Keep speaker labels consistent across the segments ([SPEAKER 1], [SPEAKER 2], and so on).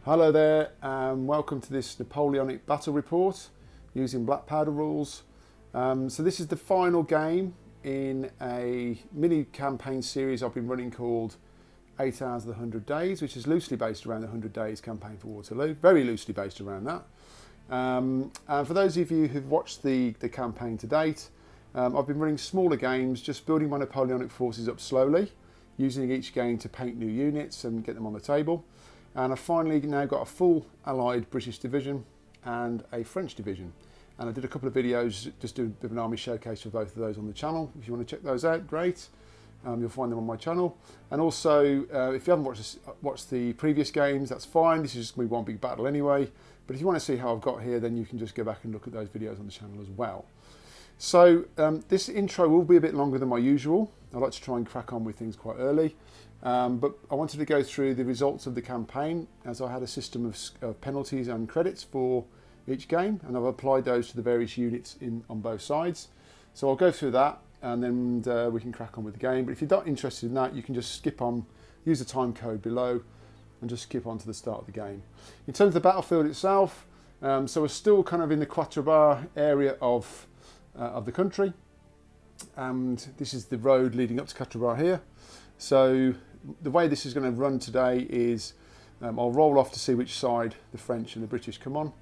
[SPEAKER 1] Hello there, and welcome to this Napoleonic Battle Report using black powder rules. So this is the final game in a mini campaign series I've been running called 8 Hours of the 100 Days, which is loosely based around the 100 Days campaign for Waterloo, very loosely based around that. And for those of you who've watched the campaign to date, I've been running smaller games, just building my Napoleonic forces up slowly, using each game to paint new units and get them on the table. And I've finally now got a full Allied British division and a French division. And I did a couple of videos just doing a bit of an army showcase for both of those on the channel. If you want to check those out, great. You'll find them on my channel. And also, if you haven't watched the previous games, that's fine. This is just going to be one big battle anyway. But if you want to see how I've got here, then you can just go back and look at those videos on the channel as well. So this intro will be a bit longer than my usual. I like to try and crack on with things quite early. But I wanted to go through the results of the campaign, as I had a system of penalties and credits for each game, and I've applied those to the various units on both sides. So I'll go through that, and then we can crack on with the game. But if you're not interested in that, you can just skip on, use the time code below, and just skip on to the start of the game. In terms of the battlefield itself, so we're still kind of in the Quatre Bras area of the country, and this is the road leading up to Quatre Bras here. So the way this is going to run today is I'll roll off to see which side the French and the British come on.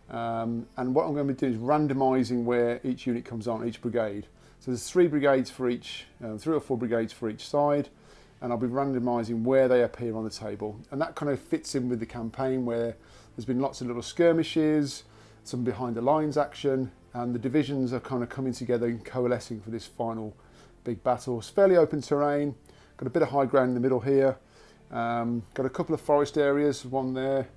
[SPEAKER 1] And what I'm going to be doing is randomising where each unit comes on, each brigade. So there's 3 brigades for each, 3 or 4 brigades for each side, and I'll be randomising where they appear on the table. And that kind of fits in with the campaign where there's been lots of little skirmishes, some behind the lines action, and the divisions are kind of coming together and coalescing for this final big battle. It's fairly open terrain. Got a bit of high ground in the middle here. Got a couple of forest areas, one there,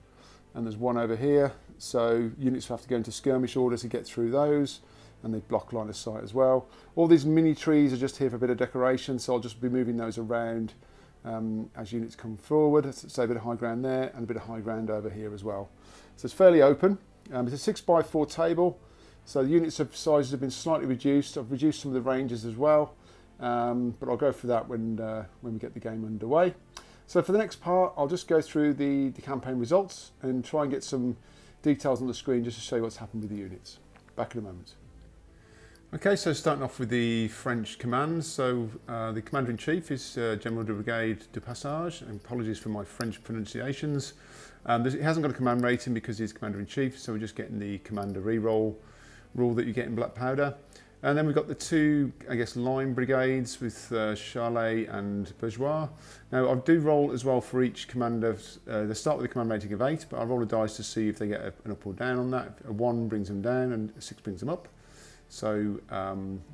[SPEAKER 1] and there's one over here. So units have to go into skirmish order to get through those, and they block line of sight as well. All these mini trees are just here for a bit of decoration, so I'll just be moving those around as units come forward. So a bit of high ground there, and a bit of high ground over here as well. So it's fairly open. It's a 6x4 table, so the units of sizes have been slightly reduced. I've reduced some of the ranges as well. But I'll go through that when we get the game underway. So for the next part, I'll just go through the campaign results and try and get some details on the screen just to show you what's happened with the units. Back in a moment. Okay, so starting off with the French commands. So the Commander-in-Chief is General de Brigade de Passage, and apologies for my French pronunciations. It hasn't got a command rating because he's Commander-in-Chief, so we're just getting the Commander reroll rule that you get in black powder. And then we've got the 2, I guess, line brigades with Charlet and Bourgeois. Now, I do roll as well for each commander. They start with a command rating of 8, but I roll a dice to see if they get an up or down on that. A 1 brings them down and a 6 brings them up. So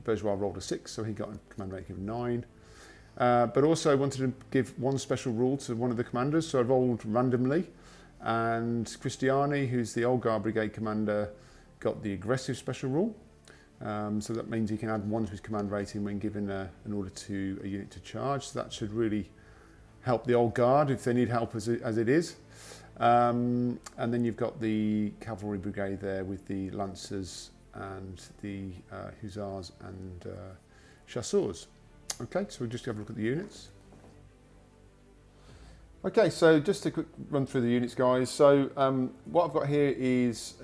[SPEAKER 1] Bourgeois rolled a 6, so he got a command rating of 9. But also I wanted to give one special rule to one of the commanders, so I rolled randomly. And Christiani, who's the Old Guard Brigade commander, got the aggressive special rule. So that means he can add 1 to his command rating when given an order to a unit to charge. So that should really help the Old Guard if they need help as it is. And then you've got the Cavalry Brigade there with the Lancers and the Hussars and Chasseurs. Okay, so we'll just have a look at the units. Okay, so just a quick run through the units, guys. So what I've got here is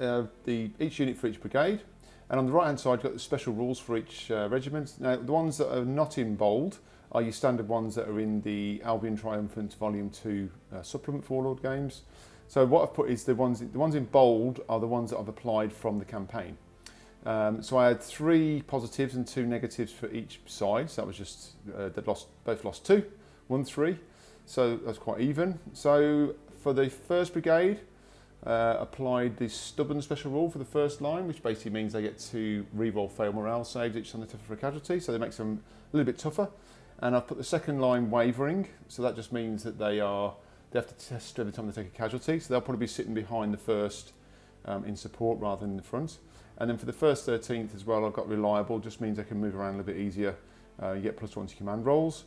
[SPEAKER 1] each unit for each brigade. And on the right hand side, you've got the special rules for each regiment. Now, the ones that are not in bold are your standard ones that are in the Albion Triumphant Volume 2 supplement for Warlord games. So what I've put is the ones in bold are the ones that I've applied from the campaign. So I had 3 positives and 2 negatives for each side. So that was just, both lost 2, 1, 3. So that's quite even. So for the 1st Brigade, applied the stubborn special rule for the first line, which basically means they get to re-roll fail morale saves each time they tougher for a casualty, so they make them a little bit tougher. And I've put the second line wavering, so that just means that they have to test every time they take a casualty, so they'll probably be sitting behind the first in support rather than in the front. And then for the first 13th as well, I've got reliable, just means they can move around a little bit easier. You get +1 to command rolls.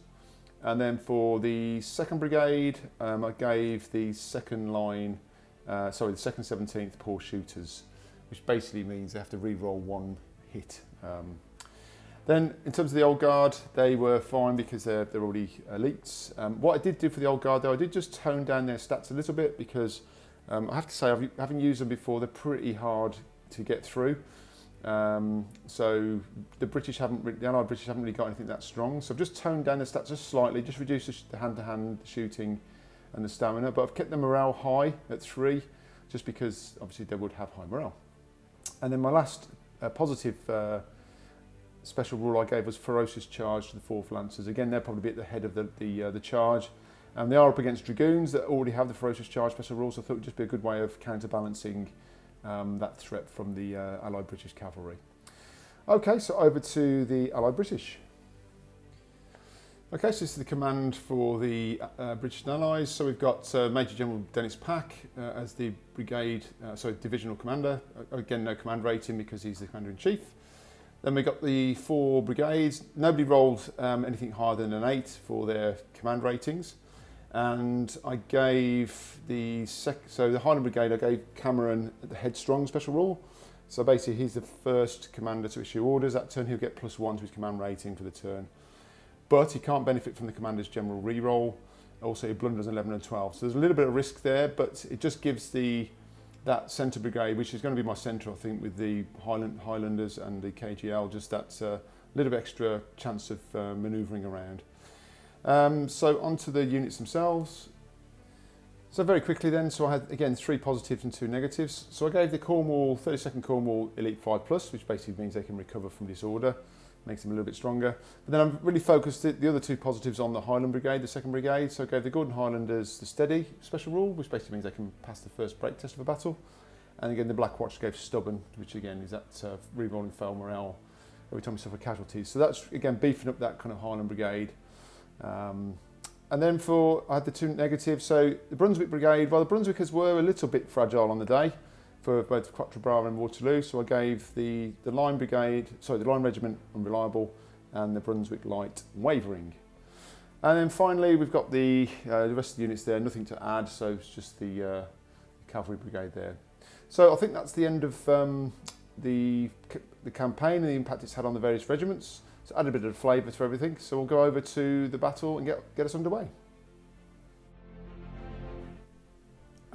[SPEAKER 1] And then for the 2nd Brigade, I gave the second line the 2nd 17th poor shooters, which basically means they have to re-roll 1 hit. Then in terms of the Old Guard, they were fine because they're already elites. What I did do for the Old Guard though, I did just tone down their stats a little bit because I have to say, having used them before, they're pretty hard to get through. So the Allied British haven't really got anything that strong. So I've just toned down the stats just slightly, just reduced the hand-to-hand shooting and the stamina, but I've kept the morale high at 3, just because obviously they would have high morale. And then my last positive special rule I gave was ferocious charge to the 4th Lancers. Again, they'll probably be at the head of the charge. They are up against dragoons that already have the ferocious charge special rules, so I thought it would just be a good way of counterbalancing that threat from the Allied British Cavalry. Okay, so over to the Allied British. Okay, so this is the command for the British and Allies. So we've got Major General Dennis Pack as the divisional commander. Again, no command rating because he's the commander-in-chief. Then we got the 4 brigades. Nobody rolled anything higher than an 8 for their command ratings. And I gave the Highland Brigade, I gave Cameron the Headstrong special rule. So basically he's the first commander to issue orders. That turn he'll get +1 to his command rating for the turn. But he can't benefit from the commander's general reroll. Also he blunders 11 and 12. So there's a little bit of risk there, but it just gives that centre brigade, which is going to be my centre I think with the Highlanders and the KGL, just that little bit extra chance of manoeuvring around. So onto the units themselves. So very quickly then, so I had again 3 positives and 2 negatives. So I gave the 32nd Cornwall Elite 5+, which basically means they can recover from disorder, makes them a little bit stronger. But then I've really focused the other 2 positives on the Highland Brigade, the 2nd Brigade. So I gave the Gordon Highlanders the Steady special rule, which basically means they can pass the first break test of a battle. And again, the Black Watch gave Stubborn, which again is that re-rolling fail morale every time we suffer casualties. So that's again beefing up that kind of Highland Brigade. And then I had the 2 negatives. So the Brunswick Brigade, well, the Brunswickers were a little bit fragile on the day for both Quatre Bras and Waterloo. So I gave the Line Regiment unreliable and the Brunswick Light wavering. And then finally we've got the rest of the units there, nothing to add. So it's just the Cavalry Brigade there. So I think that's the end of the campaign and the impact it's had on the various regiments. So add a bit of flavour to everything. So we'll go over to the battle and get us underway.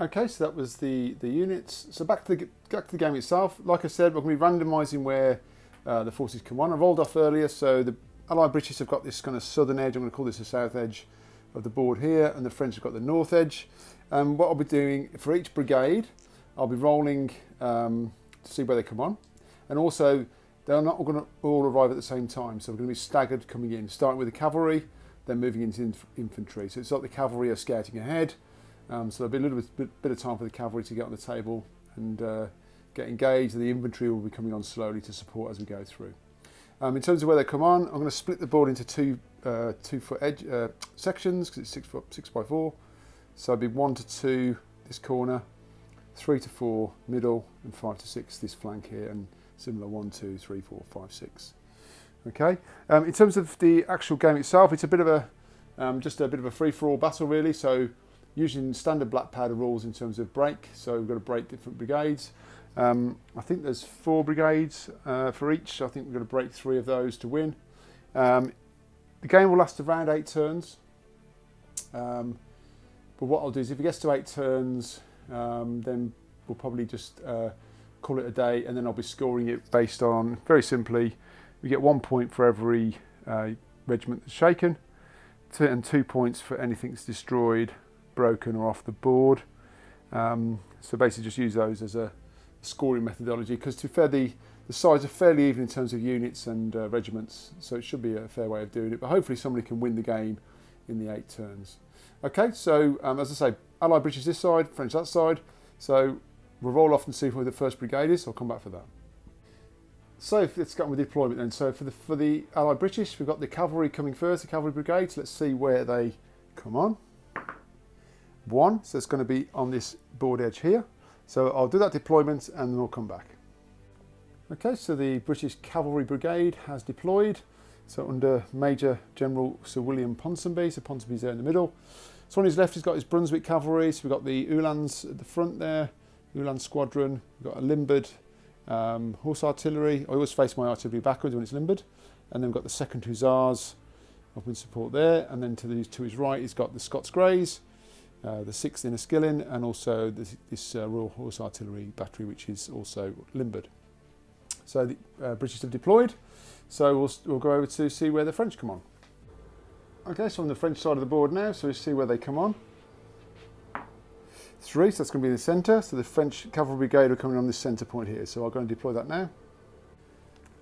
[SPEAKER 1] Okay, so that was the units. So back to the game itself. Like I said, we're going to be randomising where the forces come on. I rolled off earlier, so the Allied British have got this kind of southern edge. I'm going to call this the south edge of the board here, and the French have got the north edge. And what I'll be doing for each brigade, I'll be rolling to see where they come on, and also they're not going to all arrive at the same time, so we're going to be staggered coming in, starting with the cavalry, then moving into infantry. So it's like the cavalry are scouting ahead, so there'll be a little bit of time for the cavalry to get on the table and get engaged, and the infantry will be coming on slowly to support as we go through. In terms of where they come on, I'm going to split the board into 2-foot edge sections because it's 6 by 4. So it'll be 1 to 2 this corner, 3 to 4 middle, and 5 to 6 this flank here, and similar 1, 2, 3, 4, 5, 6. Okay. In terms of the actual game itself, it's a bit of a just a bit of a free-for-all battle really. So using standard black powder rules in terms of break. So we've got to break different brigades. I think there's 4 brigades for each. I think we've got to break 3 of those to win. The game will last around 8 turns. But what I'll do is if it gets to 8 turns, then we'll probably just call it a day, and then I'll be scoring it based on, very simply, we get 1 point for every regiment that's shaken, and 2 points for anything that's destroyed, broken or off the board. So basically just use those as a scoring methodology, because to be fair, the sides are fairly even in terms of units and regiments, so it should be a fair way of doing it, but hopefully somebody can win the game in the 8 turns. Okay, so as I say, Allied British this side, French that side, so we'll roll off and see who the first brigade is. I'll come back for that. So let's get on with deployment then. So for the Allied British, we've got the cavalry coming first, the cavalry brigade. So let's see where they come on. 1, so it's going to be on this board edge here. So I'll do that deployment and then we'll come back. Okay, so the British Cavalry Brigade has deployed. So under Major General Sir William Ponsonby. So Ponsonby's there in the middle. So on his left, he's got his Brunswick Cavalry. So we've got the Uhlans at the front there, Uhlan Squadron. We've got a limbered horse artillery. I always face my artillery backwards when it's limbered. And then we've got the 2nd Hussars up in support there. And then to his right, he's got the Scots Greys. the 6th Inniskilling, and also this Royal Horse Artillery battery, which is also limbered. So the British have deployed. So we'll go over to see where the French come on. Okay, so on the French side of the board now, so we see where they come on. 3, so that's going to be in the centre. So the French Cavalry Brigade are coming on this centre point here. So I'll go and deploy that now.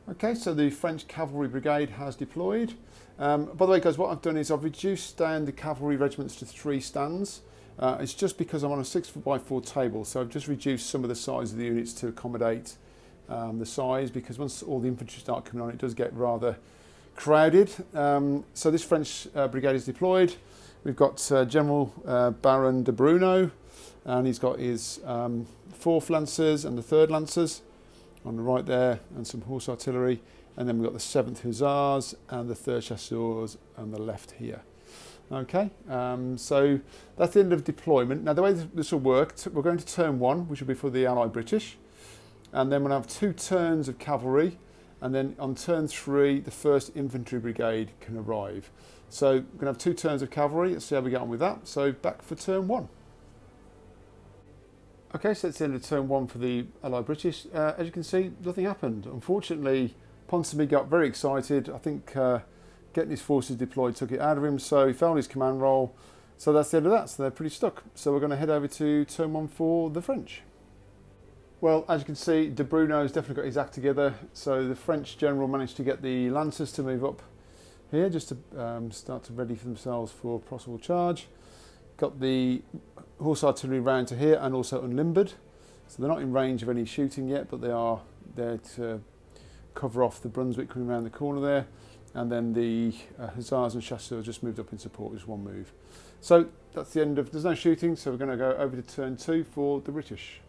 [SPEAKER 1] Okay, so the French Cavalry Brigade has deployed. By the way, guys, what I've done is I've reduced down the cavalry regiments to 3 stands. It's just because I'm on a 6x4 table, so I've just reduced some of the size of the units to accommodate the size, because once all the infantry start coming on, it does get rather crowded. So this French brigade is deployed. We've got General Baron de Bruno, and he's got his 4th Lancers and the 3rd Lancers on the right there, and some horse artillery, and then we've got the 7th Hussars and the 3rd Chasseurs on the left here. Okay, so that's the end of deployment. Now the way this will work, we're going to turn 1, which will be for the Allied British, and then we'll have 2 turns of cavalry, and then on turn 3 the 1st Infantry Brigade can arrive. So we're going to have 2 turns of cavalry. Let's see how we get on with that. So back for turn 1. Okay, so that's the end of turn 1 for the Allied British. As you can see, nothing happened. Unfortunately, Ponsonby got very excited. I think getting his forces deployed took it out of him, so he failed his command role. So that's the end of that, so they're pretty stuck. So we're going to head over to turn 1 for the French. Well, as you can see, de Bruno's definitely got his act together. So the French general managed to get the Lancers to move up here, just to start to ready for themselves for possible charge. Got the horse artillery round to here and also unlimbered. So they're not in range of any shooting yet, but they are there to cover off the Brunswick coming around the corner there. And then the Hussars and Chasseurs just moved up in support, just one move. So that's the end of, there's no shooting, so we're going to go over to turn 2 for the British.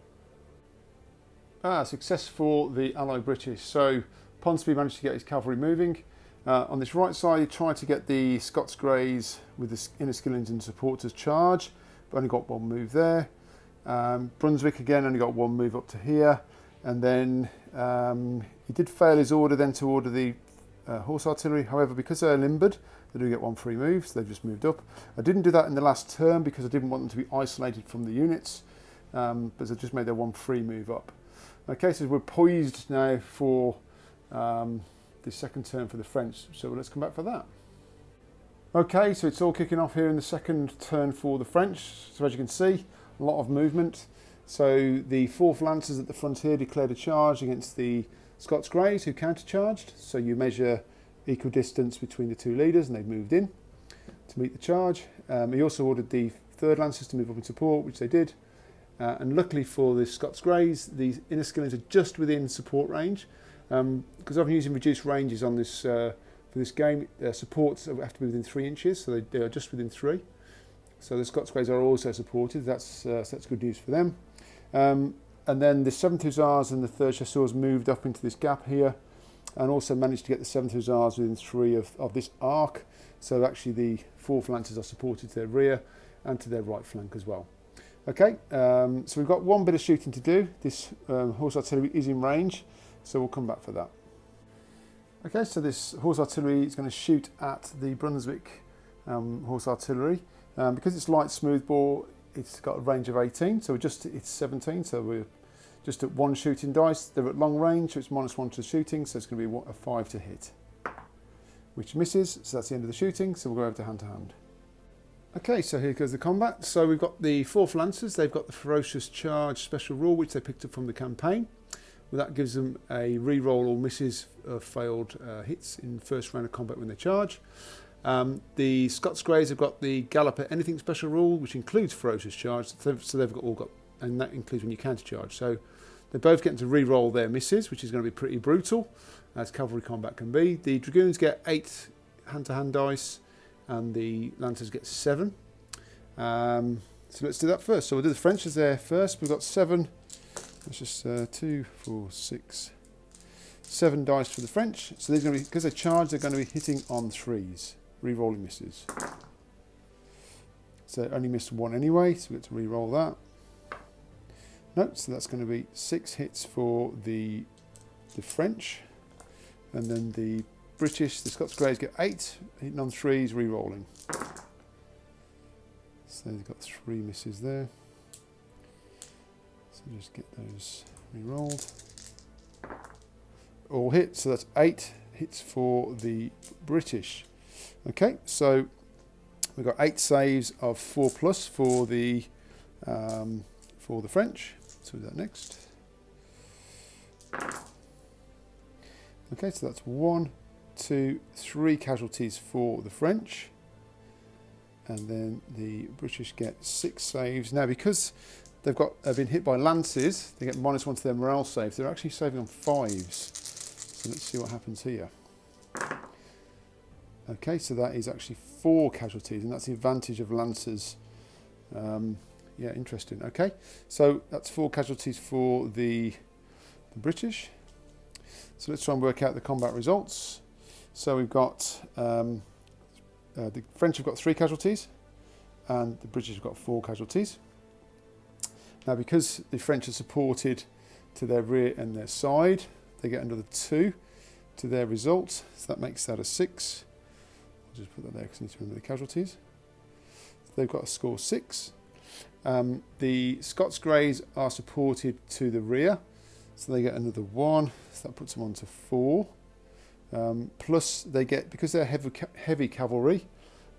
[SPEAKER 1] Success for the Allied British. So Ponsonby managed to get his cavalry moving. On this right side, he tried to get the Scots Greys with the Inniskillings in support to charge, but only got 1 move there. Brunswick again only got 1 move up to here, and then he did fail his order then to order the horse artillery. However, because they're limbered, they do get 1 free move, so they've just moved up. I didn't do that in the last turn because I didn't want them to be isolated from the units, but I just made their 1 free move up. Okay, so we're poised now for the second turn for the French, so let's come back for that. Okay, so it's all kicking off here in the second turn for the French. So as you can see, a lot of movement. So the 4th Lancers at the front here declared a charge against the Scots Greys, who counter-charged. So you measure equal distance between the 2 leaders, and they've moved in to meet the charge. He also ordered the 3rd Lancers to move up in support, which they did. And luckily for the Scots Greys, the Inniskillings are just within support range. Because I've been using reduced ranges on this for this game, supports have to be within 3 inches, so they are just within 3. So the Scots Greys are also supported. That's good news for them. And then the 7th Hussars and the 3rd Chasseurs moved up into this gap here, and also managed to get the 7th Hussars within 3 of this arc. So actually the 4th Lancers are supported to their rear and to their right flank as well. Okay, so we've got 1 bit of shooting to do. This horse artillery is in range, so we'll come back for that. Okay, so this horse artillery is going to shoot at the Brunswick horse artillery. Because it's light smooth bore, it's got a range of 18, so it's 17, so we're just at 1 shooting dice. They're at long range, so it's -1 to shooting, so it's going to be a 5 to hit, which misses, so that's the end of the shooting, so we'll go over to hand to hand. Okay, so here goes the combat. So we've got the 4th Lancers. They've got the Ferocious Charge special rule, which they picked up from the campaign. Well, that gives them a re-roll or misses of failed hits in first round of combat when they charge. The Scots Greys have got the Gallop at Anything special rule, which includes Ferocious Charge. So they've all got, and that includes when you counter charge. So they're both getting to re-roll their misses, which is going to be pretty brutal, as cavalry combat can be. The Dragoons get 8 hand-to-hand dice, and the Lancers get 7. So let's do that first. So we'll do the French as there first. We've got 7. That's just 2, 4, 6, 7 dice for the French. So they're going to be, because they charge, they're going to be hitting on 3s, re-rolling misses. So they only missed 1 anyway, so we get to re-roll that. No, so that's going to be 6 hits for the French, and then the British, the Scots Greys get 8, hitting on 3s, re-rolling. So So they've got 3 misses there. So just get those re-rolled. All hit, so that's 8 hits for the British. Okay, so we've got 8 saves of 4+ for the French. So we'll do that next. Okay, so that's 1, 2, 3 casualties for the French. And then the British get 6 saves. Now, because they've been hit by lances, they get -1 to their morale save. They're actually saving on 5s. So let's see what happens here. Okay, so that is actually 4 casualties, and that's the advantage of lancers. Yeah, interesting. Okay, so that's 4 casualties for the British. So let's try and work out the combat results. So we've got the French have got 3 casualties, and the British have got 4 casualties. Now, because the French are supported to their rear and their side, they get another 2 to their result, so that makes that a 6. I'll just put that there because I need to remember the casualties. So they've got a score 6. The Scots Greys are supported to the rear, so they get another 1, so that puts them on to 4. Plus they get, because they're heavy cavalry,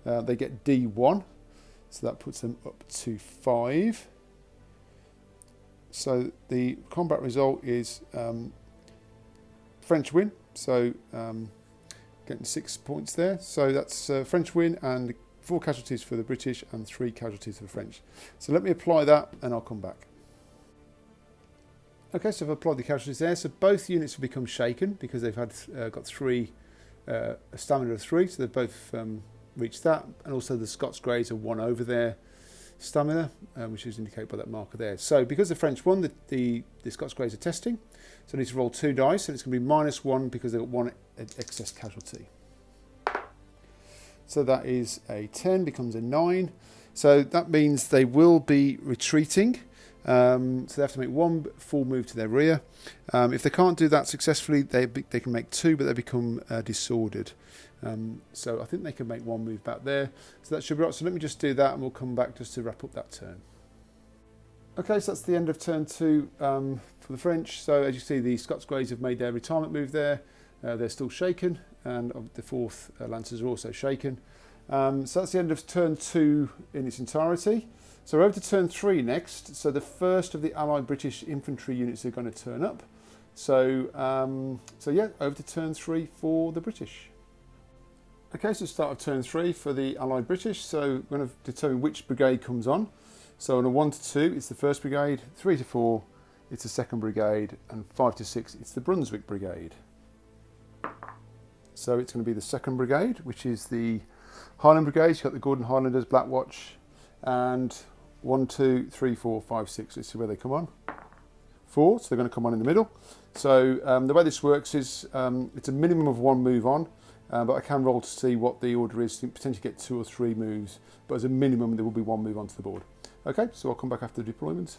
[SPEAKER 1] they get D1, so that puts them up to 5. So the combat result is French win, so getting 6 points there. So that's French win and 4 casualties for the British and 3 casualties for the French. So let me apply that and I'll come back. Okay, so I've applied the casualties there. So both units have become shaken because they've had got 3, a stamina of 3, so they've both reached that. And also the Scots Greys are 1 over their stamina, which is indicated by that marker there. So because the French won, the Scots Greys are testing. So I need to roll 2 dice, and it's going to be -1 because they've got 1 excess casualty. So that is a 10, becomes a 9. So that means they will be retreating. So they have to make 1 full move to their rear. If they can't do that successfully, they can make 2, but they become disordered. So I think they can make 1 move back there. So that should be right. So let me just do that and we'll come back just to wrap up that turn. Okay, so that's the end of turn 2 for the French. So as you see, the Scots Greys have made their retirement move there. They're still shaken, and the 4th Lancers are also shaken. So that's the end of turn 2 in its entirety. So we're over to turn 3 next. So the first of the Allied British infantry units are going to turn up. So yeah, over to turn 3 for the British. Okay, so start of turn 3 for the Allied British. So we're going to determine which brigade comes on. So on a 1 to 2, it's the 1st Brigade, 3 to 4, it's the 2nd Brigade, and 5 to 6, it's the Brunswick Brigade. So it's going to be the 2nd Brigade, which is the Highland Brigade. You've got the Gordon Highlanders, Black Watch, and 1, 2, 3, 4, 5, 6. Let's see where they come on. 4, so they're going to come on in the middle. So the way this works is it's a minimum of 1 move on, but I can roll to see what the order is, to potentially get 2 or 3 moves, but as a minimum there will be 1 move onto the board. Okay, so I'll come back after the deployment.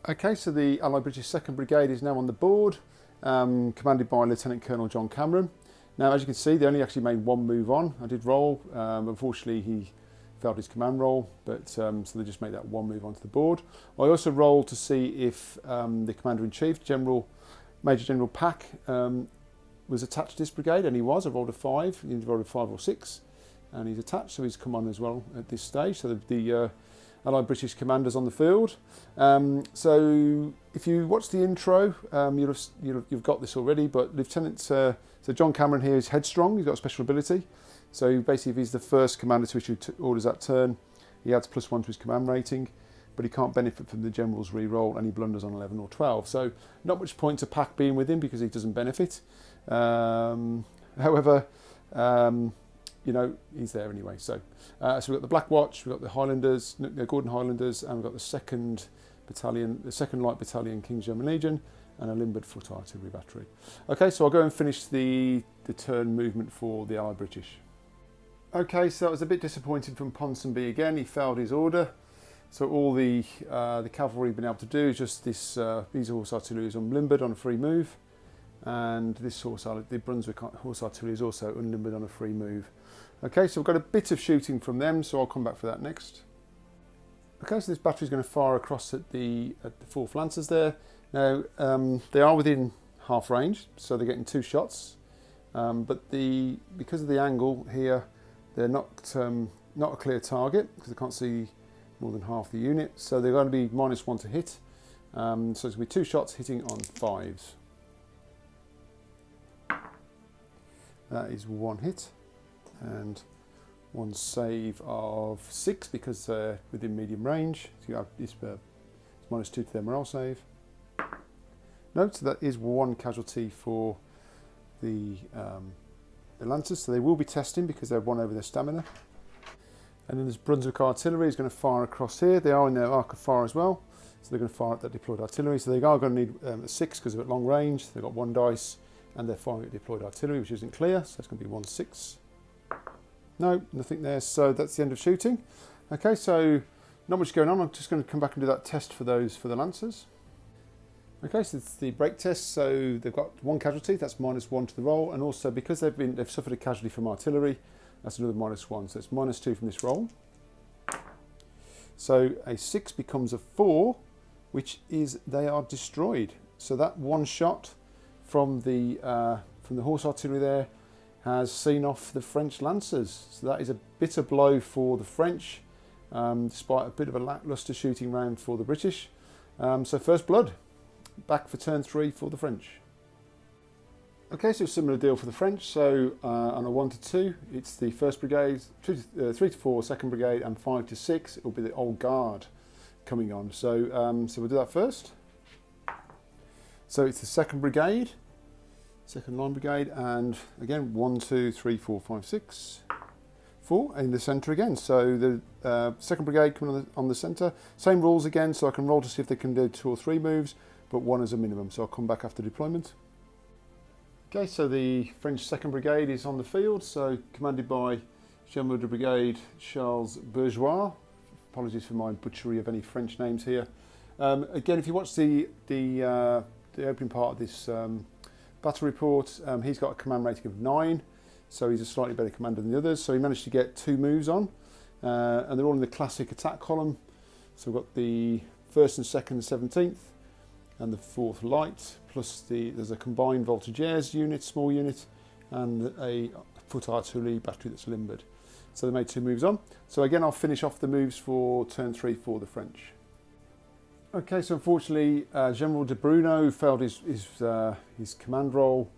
[SPEAKER 1] Okay, so the Allied British 2nd Brigade is now on the board, commanded by Lieutenant Colonel John Cameron. Now, as you can see, they only actually made 1 move on. I did roll. Unfortunately, he failed his command roll, but so they just made that 1 move onto the board. I also rolled to see if the Commander-in-Chief, Major General Pack, was attached to this brigade, and he was. I rolled a 5. He rolled a 5 or 6. And he's attached, so he's come on as well at this stage. So the Allied British commander's on the field. So if you watch the intro, you've got this already, but so John Cameron here is headstrong. He's got a special ability. So basically, if he's the first commander to issue orders that turn, he adds +1 to his command rating, but he can't benefit from the general's re-roll, and he blunders on 11 or 12. So not much point to Pack being with him because he doesn't benefit. However, you know, he's there anyway. So we've got the Black Watch, we've got the Highlanders, the Gordon Highlanders, and we've got the 2nd Battalion, the 2nd Light Battalion, King's German Legion, and a Limbered Foot Artillery Battery. Okay, so I'll go and finish the turn movement for the Allied British. Okay, so that was a bit disappointing from Ponsonby again. He failed his order. So all the cavalry have been able to do is just this. These horse artillery is unlimbered on a free move, and this the Brunswick horse artillery is also unlimbered on a free move. Okay, so we've got a bit of shooting from them, so I'll come back for that next. Okay, so this battery is going to fire across at the 4th Lancers there. Now, they are within half range, so they're getting 2 shots. But because of the angle here, they're not a clear target because they can't see more than half the unit. So they're going to be -1 to hit. So it's going to be 2 shots hitting on 5s. That is 1 hit and 1 save of 6 because they're within medium range. So you have it's -2 to their morale save. No, so that is 1 casualty for the Lancers. So they will be testing because they've 1 over their stamina. And then this Brunswick artillery is going to fire across here. They are in their arc of fire as well. So they're going to fire at that deployed artillery. So they are going to need a 6 because they're at long range. They've got 1 dice and they're firing at deployed artillery, which isn't clear. So it's going to be 1 6. No, nothing there. So that's the end of shooting. Okay, so not much going on. I'm just going to come back and do that test for the Lancers. Okay, so it's the break test. So they've got 1 casualty. That's -1 to the roll, and also because they've suffered a casualty from artillery, that's another -1. So it's -2 from this roll. So a 6 becomes a 4, which is they are destroyed. So that 1 shot from the horse artillery there has seen off the French Lancers. So that is a bitter blow for the French, despite a bit of a lacklustre shooting round for the British. So first blood, back for turn 3 for the French. Okay, so a similar deal for the French. So on a 1 to 2, it's the 1st Brigade, 3 to 4, 2nd Brigade, and 5 to 6. It will be the Old Guard coming on. So we'll do that first. So it's the 2nd Brigade, 2nd Line Brigade, and again 1, 2, 3, 4, 5, 6, 4 in the centre again. So the 2nd Brigade coming on the centre. Same rules again, so I can roll to see if they can do 2 or 3 moves, but 1 as a minimum. So I'll come back after deployment. Okay, so the French 2nd Brigade is on the field, so commanded by General de Brigade Charles Bourgeois. Apologies for my butchery of any French names here. Again, if you watch the opening part of this battle report, he's got a command rating of 9, so he's a slightly better commander than the others. So he managed to get 2 moves on, and they're all in the classic attack column. So we've got the 1st and 2nd, 17th, and the 4th light, plus there's a combined voltigeurs unit, small unit, and a foot artillery battery that's limbered. So they made 2 moves on. So again, I'll finish off the moves for turn 3 for the French. Okay, so unfortunately, General de Bruno failed his command role.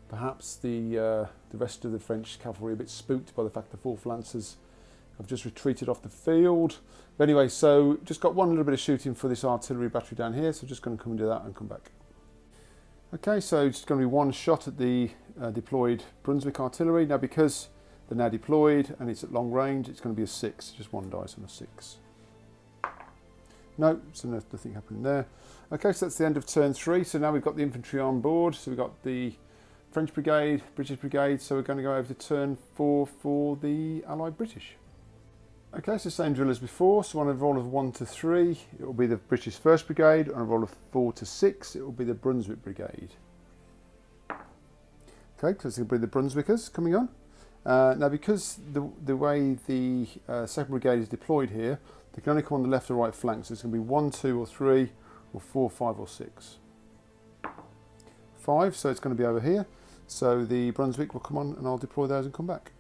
[SPEAKER 1] Perhaps the rest of the French cavalry are a bit spooked by the fact the 4th Lancers have just retreated off the field. But anyway, so just got 1 little bit of shooting for this artillery battery down here, so just going to come and do that and come back. Okay, so it's going to be 1 shot at the deployed Brunswick artillery. Now because they're now deployed and it's at long range, it's going to be a 6, just 1 dice on a 6. No, so nothing happening there. Okay, so that's the end of turn 3. So now we've got the infantry on board. So we've got the French Brigade, British Brigade. So we're going to go over to turn 4 for the Allied British. Okay, so same drill as before. So on a roll of 1 to 3, it will be the British 1st Brigade. On a roll of 4 to 6, it will be the Brunswick Brigade. Okay, so it's going to be the Brunswickers coming on. Now because the way the 2nd Brigade is deployed here, they can only come on the left or right flank, so it's going to be 1, 2 or 3, or 4, 5 or 6. 5, so it's going to be over here. So the Brunswick will come on and I'll deploy those and come back.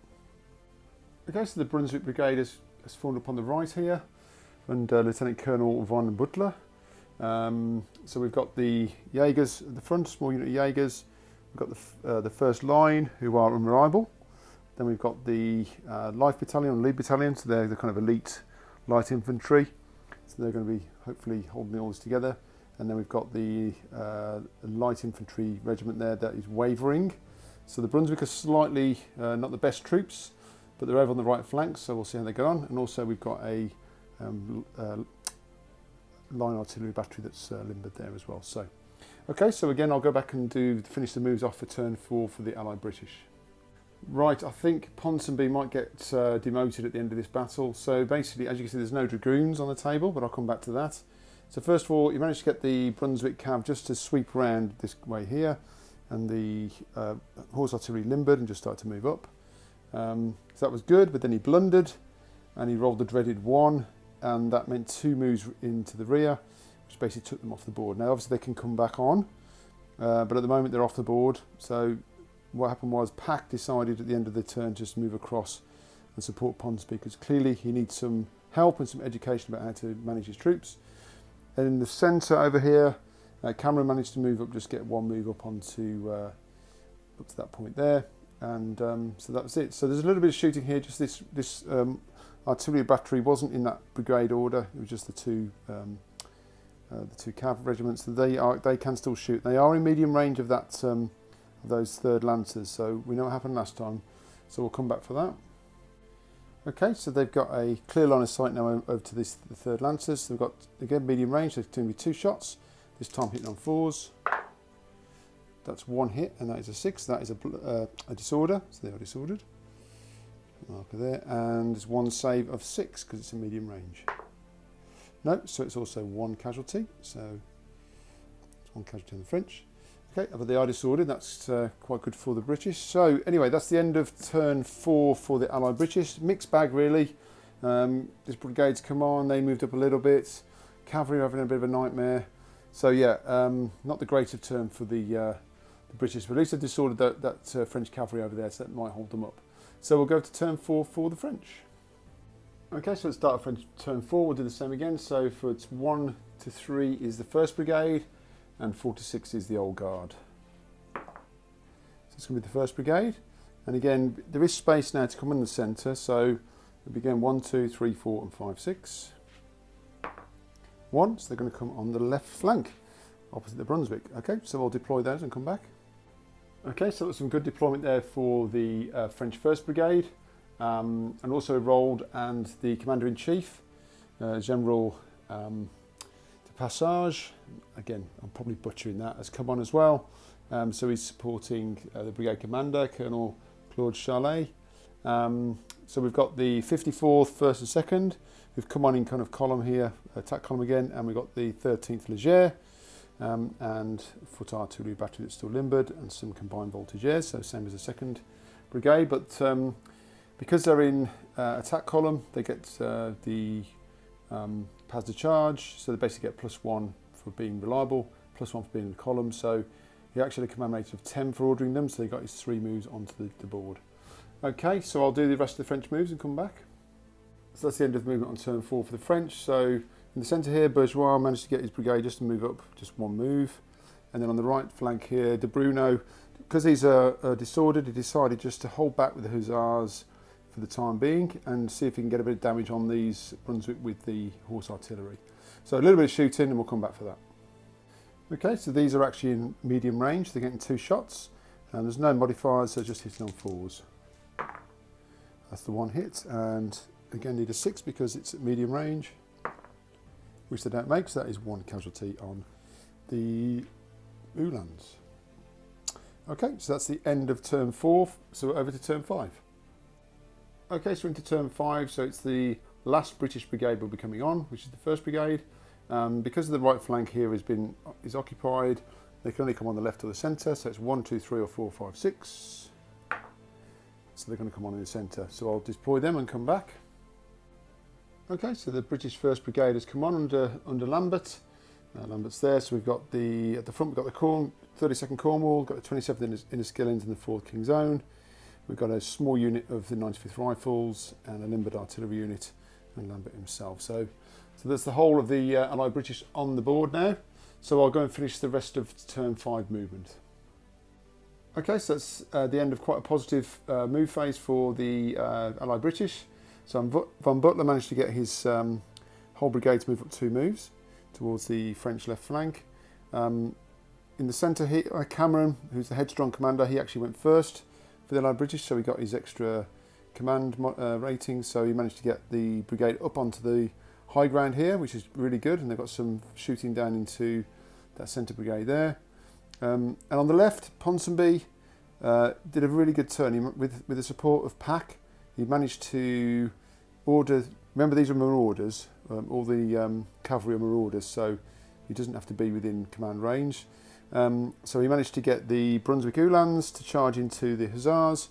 [SPEAKER 1] Okay, so the Brunswick Brigade has formed up on the right here, under Lieutenant Colonel von Butler. So we've got the Jaegers at the front, small unit of Jaegers. We've got the 1st Line, who are unreliable. Then we've got the Life Battalion and Lead Battalion, so they're the kind of elite light infantry, so they're going to be hopefully holding all this together. And then we've got the light infantry regiment there that is wavering. So the Brunswick are slightly not the best troops, but they're over on the right flank, so we'll see how they get on. And also we've got a line artillery battery that's limbered there as well. So okay, so again I'll go back and finish the moves off for turn 4 for the Allied British. Right, I think Ponsonby might get demoted at the end of this battle. So basically, as you can see, there's no dragoons on the table, but I'll come back to that. So first of all, you managed to get the Brunswick Cav just to sweep around this way here, and the horse artillery limbered and just started to move up. So that was good, but then he blundered and he rolled the dreaded 1, and that meant 2 moves into the rear, which basically took them off the board. Now obviously they can come back on, but at the moment they're off the board. So what happened was Pack decided at the end of the turn just to move across and support Ponsonby, because clearly he needs some help and some education about how to manage his troops. And in the centre over here, Cameron managed to move up, just get 1 move up onto up to that point there, and so that was it. So there's a little bit of shooting here. Just this artillery battery wasn't in that brigade order. It was just the two cav regiments. So they can still shoot. They are in medium range of that those 3rd Lancers. So we know what happened last time. So we'll come back for that. Okay, so they've got a clear line of sight now over to the 3rd Lancers. So they've got, again, medium range. There's going to be 2 shots. This time hitting on 4s. That's 1 hit, and that is a 6. That is a disorder, so they are disordered. Marker there, and there's 1 save of 6 because it's a medium range. No, so it's also 1 casualty. So it's 1 casualty on the French. Okay, but they are disordered. That's quite good for the British. So anyway, that's the end of turn 4 for the Allied British. Mixed bag really. This brigade's come on. They moved up a little bit. Cavalry are having a bit of a nightmare. So yeah, not the greatest turn for the British, but at least they've disordered that French cavalry over there, so that might hold them up. So we'll go to turn 4 for the French. Okay, so let's start off French turn 4. We'll do the same again. So for it's 1 to 3 is the 1st Brigade, and 4 to 6 is the Old Guard. So it's going to be the 1st Brigade, and again there is space now to come in the centre. So we begin 1, 2, 3, 4, and 5, 6. 1, so they're going to come on the left flank, opposite the Brunswick. Okay, so we'll deploy those and come back. Okay, so that's some good deployment there for the French 1st Brigade, and also rolled, and the Commander-in-Chief, General de Passage, again, I'm probably butchering that, has come on as well. So he's supporting the Brigade Commander, Colonel Claude Charlet. So we've got the 54th, 1st and 2nd, who've come on in kind of column here, attack column again, and we've got the 13th Leger, and foot artillery battery that's still limbered, and some combined voltigeurs, so same as the 2nd Brigade, but because they're in attack column, they get the pas de charge, so they basically get +1 for being reliable, +1 for being in the column, so he actually had a command rate of 10 for ordering them, so he got his 3 moves onto the board. Okay, so I'll do the rest of the French moves and come back. So that's the end of the movement on turn 4 for the French. So in the centre here, Bourgeois managed to get his brigade just to move up, just 1 move. And then on the right flank here, De Bruno, because he's disordered, he decided just to hold back with the Hussars for the time being and see if he can get a bit of damage on these Brunswick with the horse artillery. So a little bit of shooting and we'll come back for that. Okay, so these are actually in medium range. They're getting 2 shots and there's no modifiers, so just hitting on 4s. That's the 1 hit, and again need a 6 because it's at medium range, which they don't make, so that is 1 casualty on the Uhlans. Okay, so that's the end of turn 4, so we're over to turn 5. Okay, so into turn 5, so it's the last British brigade will be coming on, which is the 1st Brigade. Because the right flank here is occupied, they can only come on the left or the centre, so it's 1, 2, 3 or 4, 5, 6. So they're going to come on in the centre. So I'll deploy them and come back. Okay, so the British 1st Brigade has come on under Lambert. Lambert's there, so we've got at the front we've got the 32nd Cornwall, got the 27th Inniskillings and the 4th King's Own. We've got a small unit of the 95th Rifles and a limbered artillery unit and Lambert himself. So that's the whole of the Allied British on the board now. So I'll go and finish the rest of turn 5 movement. Okay, so that's the end of quite a positive move phase for the Allied British. So Von Butler managed to get his whole brigade to move up 2 moves towards the French left flank. In the centre here, Cameron, who's the headstrong commander, he actually went first for the Allied British, so he got his extra command rating, so he managed to get the brigade up onto the high ground here, which is really good, and they've got some shooting down into that centre brigade there. And on the left, Ponsonby did a really good turn. With the support of Pack, he managed to order, remember these are marauders, all the cavalry are marauders, so he doesn't have to be within command range. So he managed to get the Brunswick Uhlans to charge into the Hussars,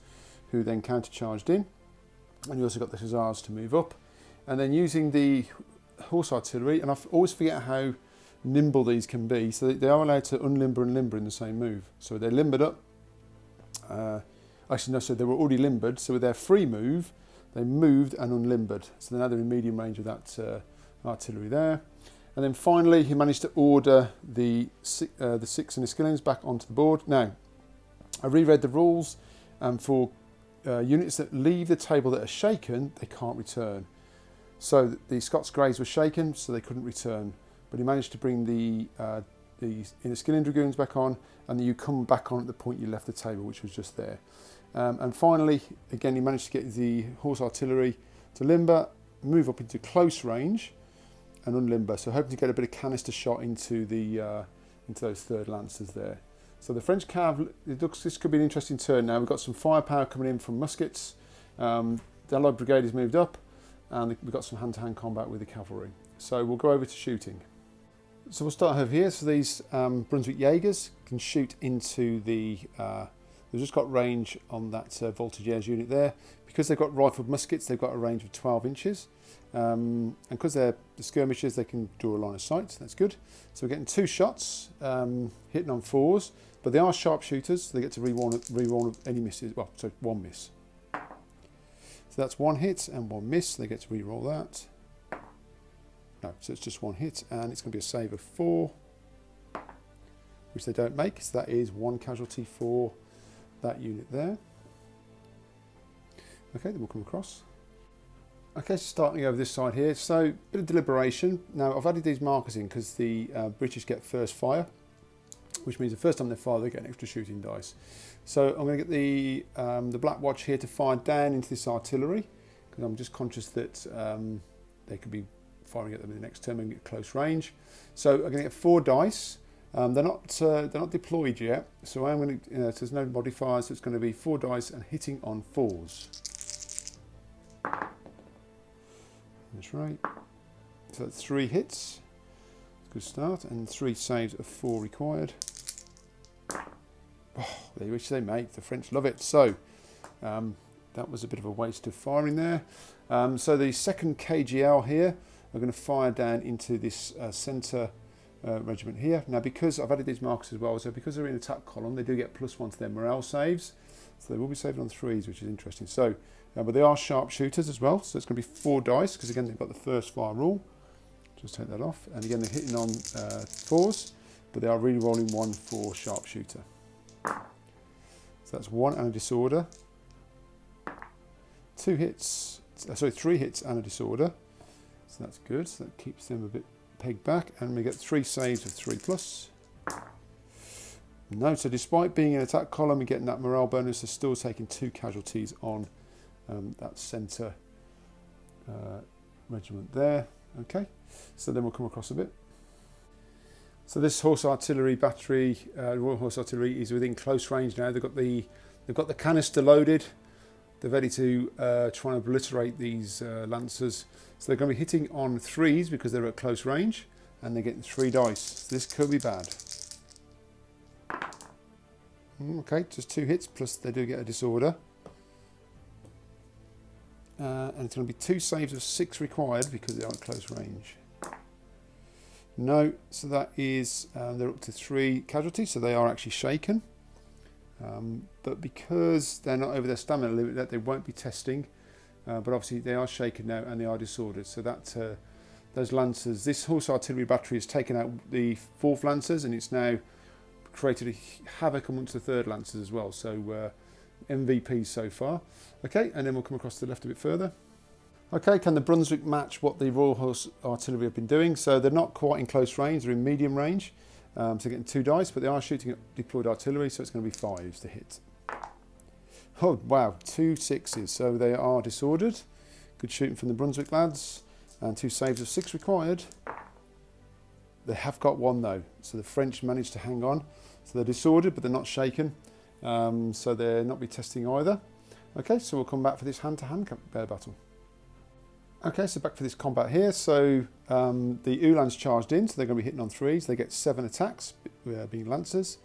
[SPEAKER 1] who then counter-charged in. And you also got the hussars to move up. And then using the horse artillery, and I always forget how nimble these can be, so they are allowed to unlimber and limber in the same move. So they're limbered up. Actually, no, so they were already limbered, so with their free move, they moved and unlimbered. So now they're in medium range with that artillery there. And then finally, he managed to order the 6 Enniskillens back onto the board. Now, I reread the rules, and for units that leave the table that are shaken, they can't return. So the Scots Greys were shaken, so they couldn't return. But he managed to bring the Enniskillen Dragoons back on, and then you come back on at the point you left the table, which was just there. And finally, again, he managed to get the horse artillery to limber, move up into close range, and unlimber. So hoping to get a bit of canister shot into those third lancers there. So the French cav, this could be an interesting turn now. We've got some firepower coming in from muskets. The Allied Brigade has moved up, and we've got some hand-to-hand combat with the cavalry. So we'll go over to shooting. So we'll start over here. So these Brunswick Jaegers can shoot into the... they've just got range on that Voltigeurs unit there. Because they've got rifled muskets, they've got a range of 12 inches. And because they're the skirmishers, they can draw a line of sight. So that's good. So we're getting 2 shots, hitting on 4s. But they are sharpshooters, so they get to re-roll any misses. Well, so 1 miss. So that's 1 hit and 1 miss. They get to re-roll that. No, so it's just 1 hit, and it's going to be a save of 4, which they don't make. So that is 1 casualty for that unit there. Okay, then we'll come across. Okay, so starting over this side here. So, bit of deliberation. Now, I've added these markers in because the British get first fire, which means the first time they fire, they get an extra shooting dice. So I'm going to get the Black Watch here to fire down into this artillery, because I'm just conscious that they could be firing at them in the next turn and get close range. So I'm going to get 4 dice. They're not deployed yet, so I'm going to. So there's no modifiers, so it's going to be 4 dice and hitting on 4s. That's right. So that's 3 hits. Good start, and 3 saves of 4 required. Oh, which they make. The French love it. So that was a bit of a waste of firing there. So the 2nd KGL here are going to fire down into this centre regiment here. Now, because I've added these markers as well, so because they're in attack column, they do get +1 to their morale saves. So they will be saving on 3s, which is interesting. So, but they are sharpshooters as well. So it's going to be 4 dice, because again, they've got the first fire rule. Just take that off. And again, they're hitting on 4s, but they are really rolling 1 for sharpshooter. So that's 1 and a disorder. 3 hits and a disorder. So that's good. So that keeps them a bit pegged back. And we get 3 saves of 3+. No, so despite being in attack column and getting that morale bonus, they're still taking 2 casualties on that centre regiment there. Okay, so then we'll come across a bit. So this horse artillery battery, Royal Horse Artillery, is within close range now. They've got the canister loaded. They're ready to try and obliterate these lancers. So they're going to be hitting on 3s because they're at close range, and they're getting 3 dice. So this could be bad. Okay, just 2 hits, plus they do get a disorder. And it's going to be 2 saves of 6 required because they are at close range. No, so that is, they're up to 3 casualties, so they are actually shaken. But because they're not over their stamina limit, that they won't be testing. But obviously they are shaken now and they are disordered. So that those lancers, this horse artillery battery has taken out the 4th lancers, and it's now created a havoc amongst the 3rd lancers as well. So MVPs so far. Okay, and then we'll come across to the left a bit further. Okay, can the Brunswick match what the Royal Horse Artillery have been doing? So they're not quite in close range, they're in medium range. So they're getting 2 dice, but they are shooting at deployed artillery, so it's going to be 5s to hit. Oh, wow, 2 6s, so they are disordered. Good shooting from the Brunswick lads, and 2 saves of 6 required. They have got 1 though, so the French managed to hang on. So they're disordered, but they're not shaken, so they'll not be testing either. Okay, so we'll come back for this hand-to-hand battle. Okay, so back for this combat here. So the Uhlans charged in, so they're going to be hitting on 3s. They get 7 attacks, being lancers.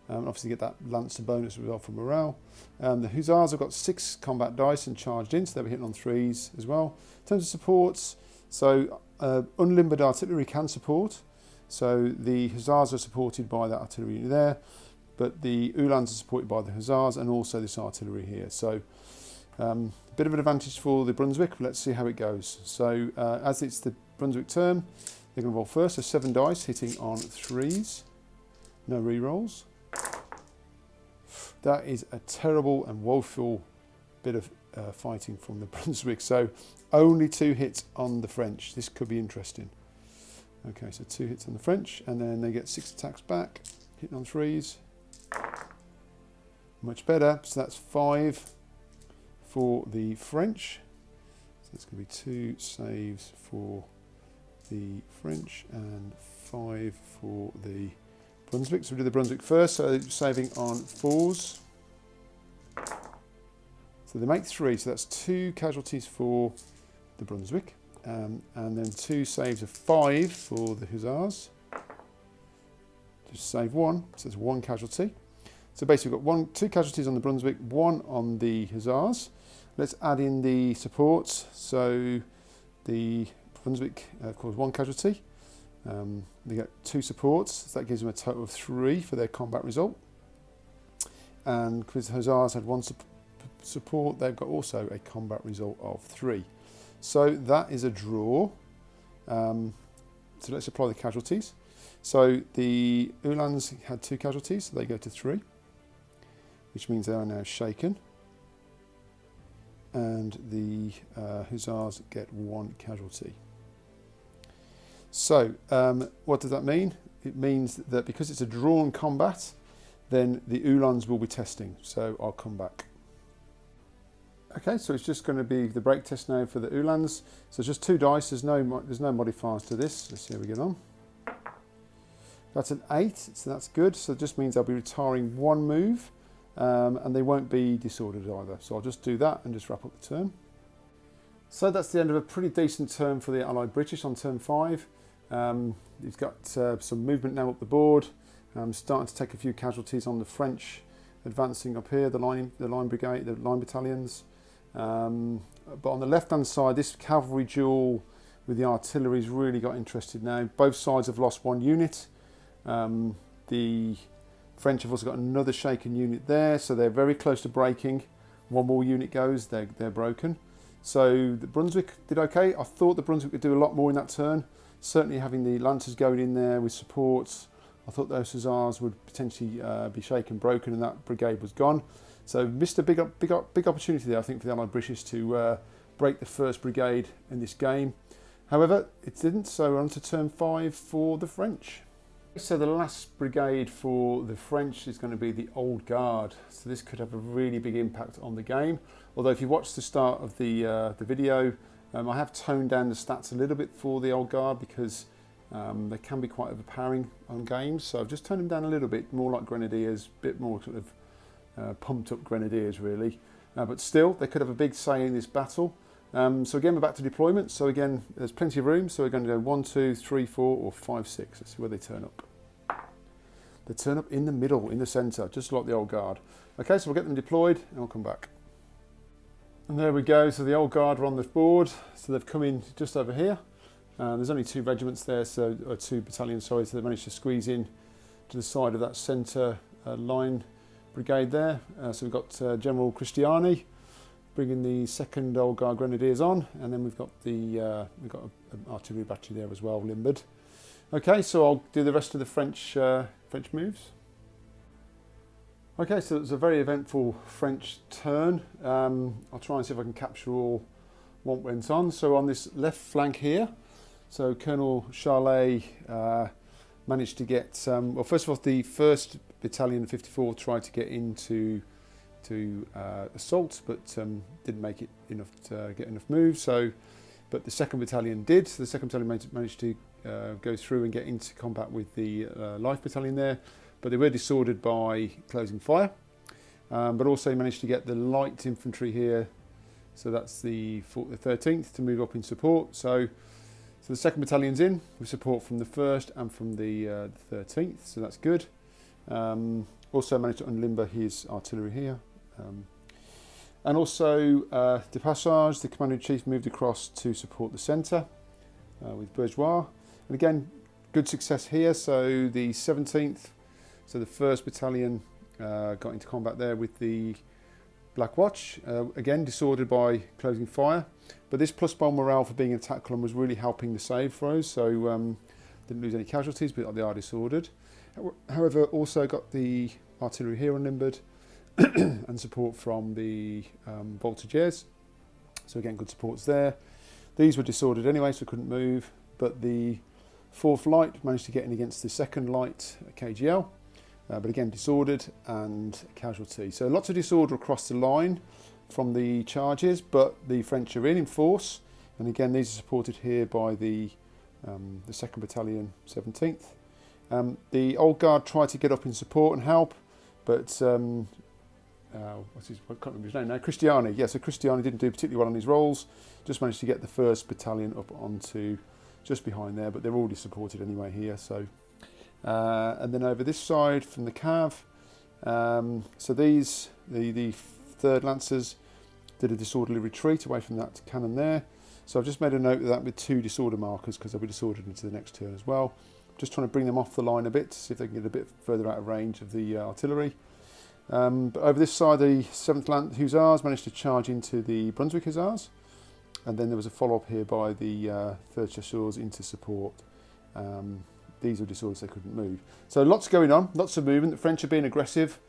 [SPEAKER 1] Obviously get that Lancer bonus as well for morale. The Hussars have got 6 combat dice and charged in, so they'll be hitting on 3s as well. In terms of supports, so unlimbered artillery can support. So the Hussars are supported by that artillery unit there, but the Uhlans are supported by the Hussars and also this artillery here. So a bit of an advantage for the Brunswick. Let's see how it goes. So as it's the Brunswick turn, they're going to roll first. So 7 dice hitting on 3s. No re-rolls. That is a terrible and woeful bit of fighting from the Brunswick. So only 2 hits on the French. This could be interesting. Okay, so 2 hits on the French, and then they get 6 attacks back, hitting on 3s. Much better. So that's 5 for the French. So it's going to be 2 saves for the French and 5 for the Brunswick. So we do the Brunswick first, so saving on 4s. So they make 3, so that's 2 casualties for the Brunswick. And then 2 saves of 5 for the Hussars. Just save 1, so it's 1 casualty. So basically we've got 2 casualties on the Brunswick, 1 on the Hussars. Let's add in the supports. So the Brunswick, of course, 1 casualty. They get 2 supports, so that gives them a total of 3 for their combat result. And because the Hussars had 1 support, they've got also a combat result of 3. So that is a draw. So let's apply the casualties. So the Uhlans had 2 casualties, so they go to 3, which means they are now shaken. And the Hussars get 1 casualty. So what does that mean? It means that because it's a drawn combat, then the Uhlans will be testing. So I'll come back. Okay, so it's just going to be the break test now for the Uhlans. So it's just 2 dice. There's no modifiers to this. Let's see how we get on. That's an 8, so that's good. So it just means I'll be retiring 1 move, and they won't be disordered either. So I'll just do that and just wrap up the turn. So that's the end of a pretty decent turn for the Allied British on turn 5. He's got some movement now up the board. Starting to take a few casualties on the French advancing up here, the line brigade, the line battalions. But on the left-hand side, this cavalry duel with the artillery's really got interested now. Both sides have lost 1 unit. The French have also got another shaken unit there, so they're very close to breaking. 1 more unit goes, they're broken. So the Brunswick did okay. I thought the Brunswick would do a lot more in that turn. Certainly having the Lancers going in there with supports, I thought those Hussars would potentially be shaken, broken, and that brigade was gone. So missed a big opportunity there, I think, for the Allied British to break the 1st brigade in this game. However, it didn't, so we're on to turn 5 for the French. So the last brigade for the French is going to be the Old Guard. So this could have a really big impact on the game. Although if you watch the start of the video, I have toned down the stats a little bit for the Old Guard because they can be quite overpowering on games. So I've just toned them down a little bit, more like Grenadiers, a bit more sort of pumped up Grenadiers really. But still, they could have a big say in this battle. So again, we're back to deployment. So again, there's plenty of room. So we're going to go 1, 2, 3, 4, or 5, 6. Let's see where they turn up. They turn up in the middle, in the centre, just like the Old Guard. Okay, so we'll get them deployed and we'll come back. And there we go. So the Old Guard are on the board. So they've come in just over here. There's only 2 regiments there, so 2 battalions, sorry. So they managed to squeeze in to the side of that centre line brigade there. So we've got General Cristiani bringing the 2nd Old Guard Grenadiers on, and then we've got an artillery battery there as well, limbered. Okay, so I'll do the rest of the French moves. Okay, so it's a very eventful French turn. I'll try and see if I can capture all what went on. So on this left flank here, so Colonel Charlet managed to get, well, first of all, the 1st Battalion 54 tried to get into assault, but didn't make it enough to get enough moves. So, but the 2nd Battalion did. So the 2nd Battalion managed to go through and get into combat with the Life Battalion there, but they were disordered by closing fire. But also managed to get the light infantry here. So that's the 13th to move up in support. So the 2nd Battalion's in with support from the 1st and from the 13th. So that's good. Also managed to unlimber his artillery here. And also, de passage, the Commander-in-Chief moved across to support the centre with Bourgeois. And again, good success here. So the 17th, so the 1st Battalion got into combat there with the Black Watch. Again, disordered by closing fire. But this +1 morale for being an attack column was really helping the save for us. So didn't lose any casualties, but they are disordered. However, also got the artillery here unlimbered. And support from the voltigeurs. So again, good supports there. These were disordered anyway, so couldn't move. But the 4th Light managed to get in against the 2nd Light KGL. But again, disordered and casualty. So lots of disorder across the line from the charges, but the French are in force. And again, these are supported here by the 2nd Battalion, 17th. The Old Guard tried to get up in support and help, but I can't remember his name now, Cristiani. Yeah, so Cristiani didn't do particularly well on his rolls, just managed to get the 1st Battalion up onto just behind there, but they're already supported anyway here. So, and then over this side from the Cav, so these, the 3rd Lancers did a disorderly retreat away from that cannon there. So I've just made a note of that with 2 disorder markers because they'll be disordered into the next turn as well. Just trying to bring them off the line a bit to see if they can get a bit further out of range of the artillery. But over this side, the 7th Land Hussars managed to charge into the Brunswick Hussars. And then there was a follow-up here by the 3rd Chasseurs into support. These were disordered, so they couldn't move. So lots going on, lots of movement. The French are being aggressive,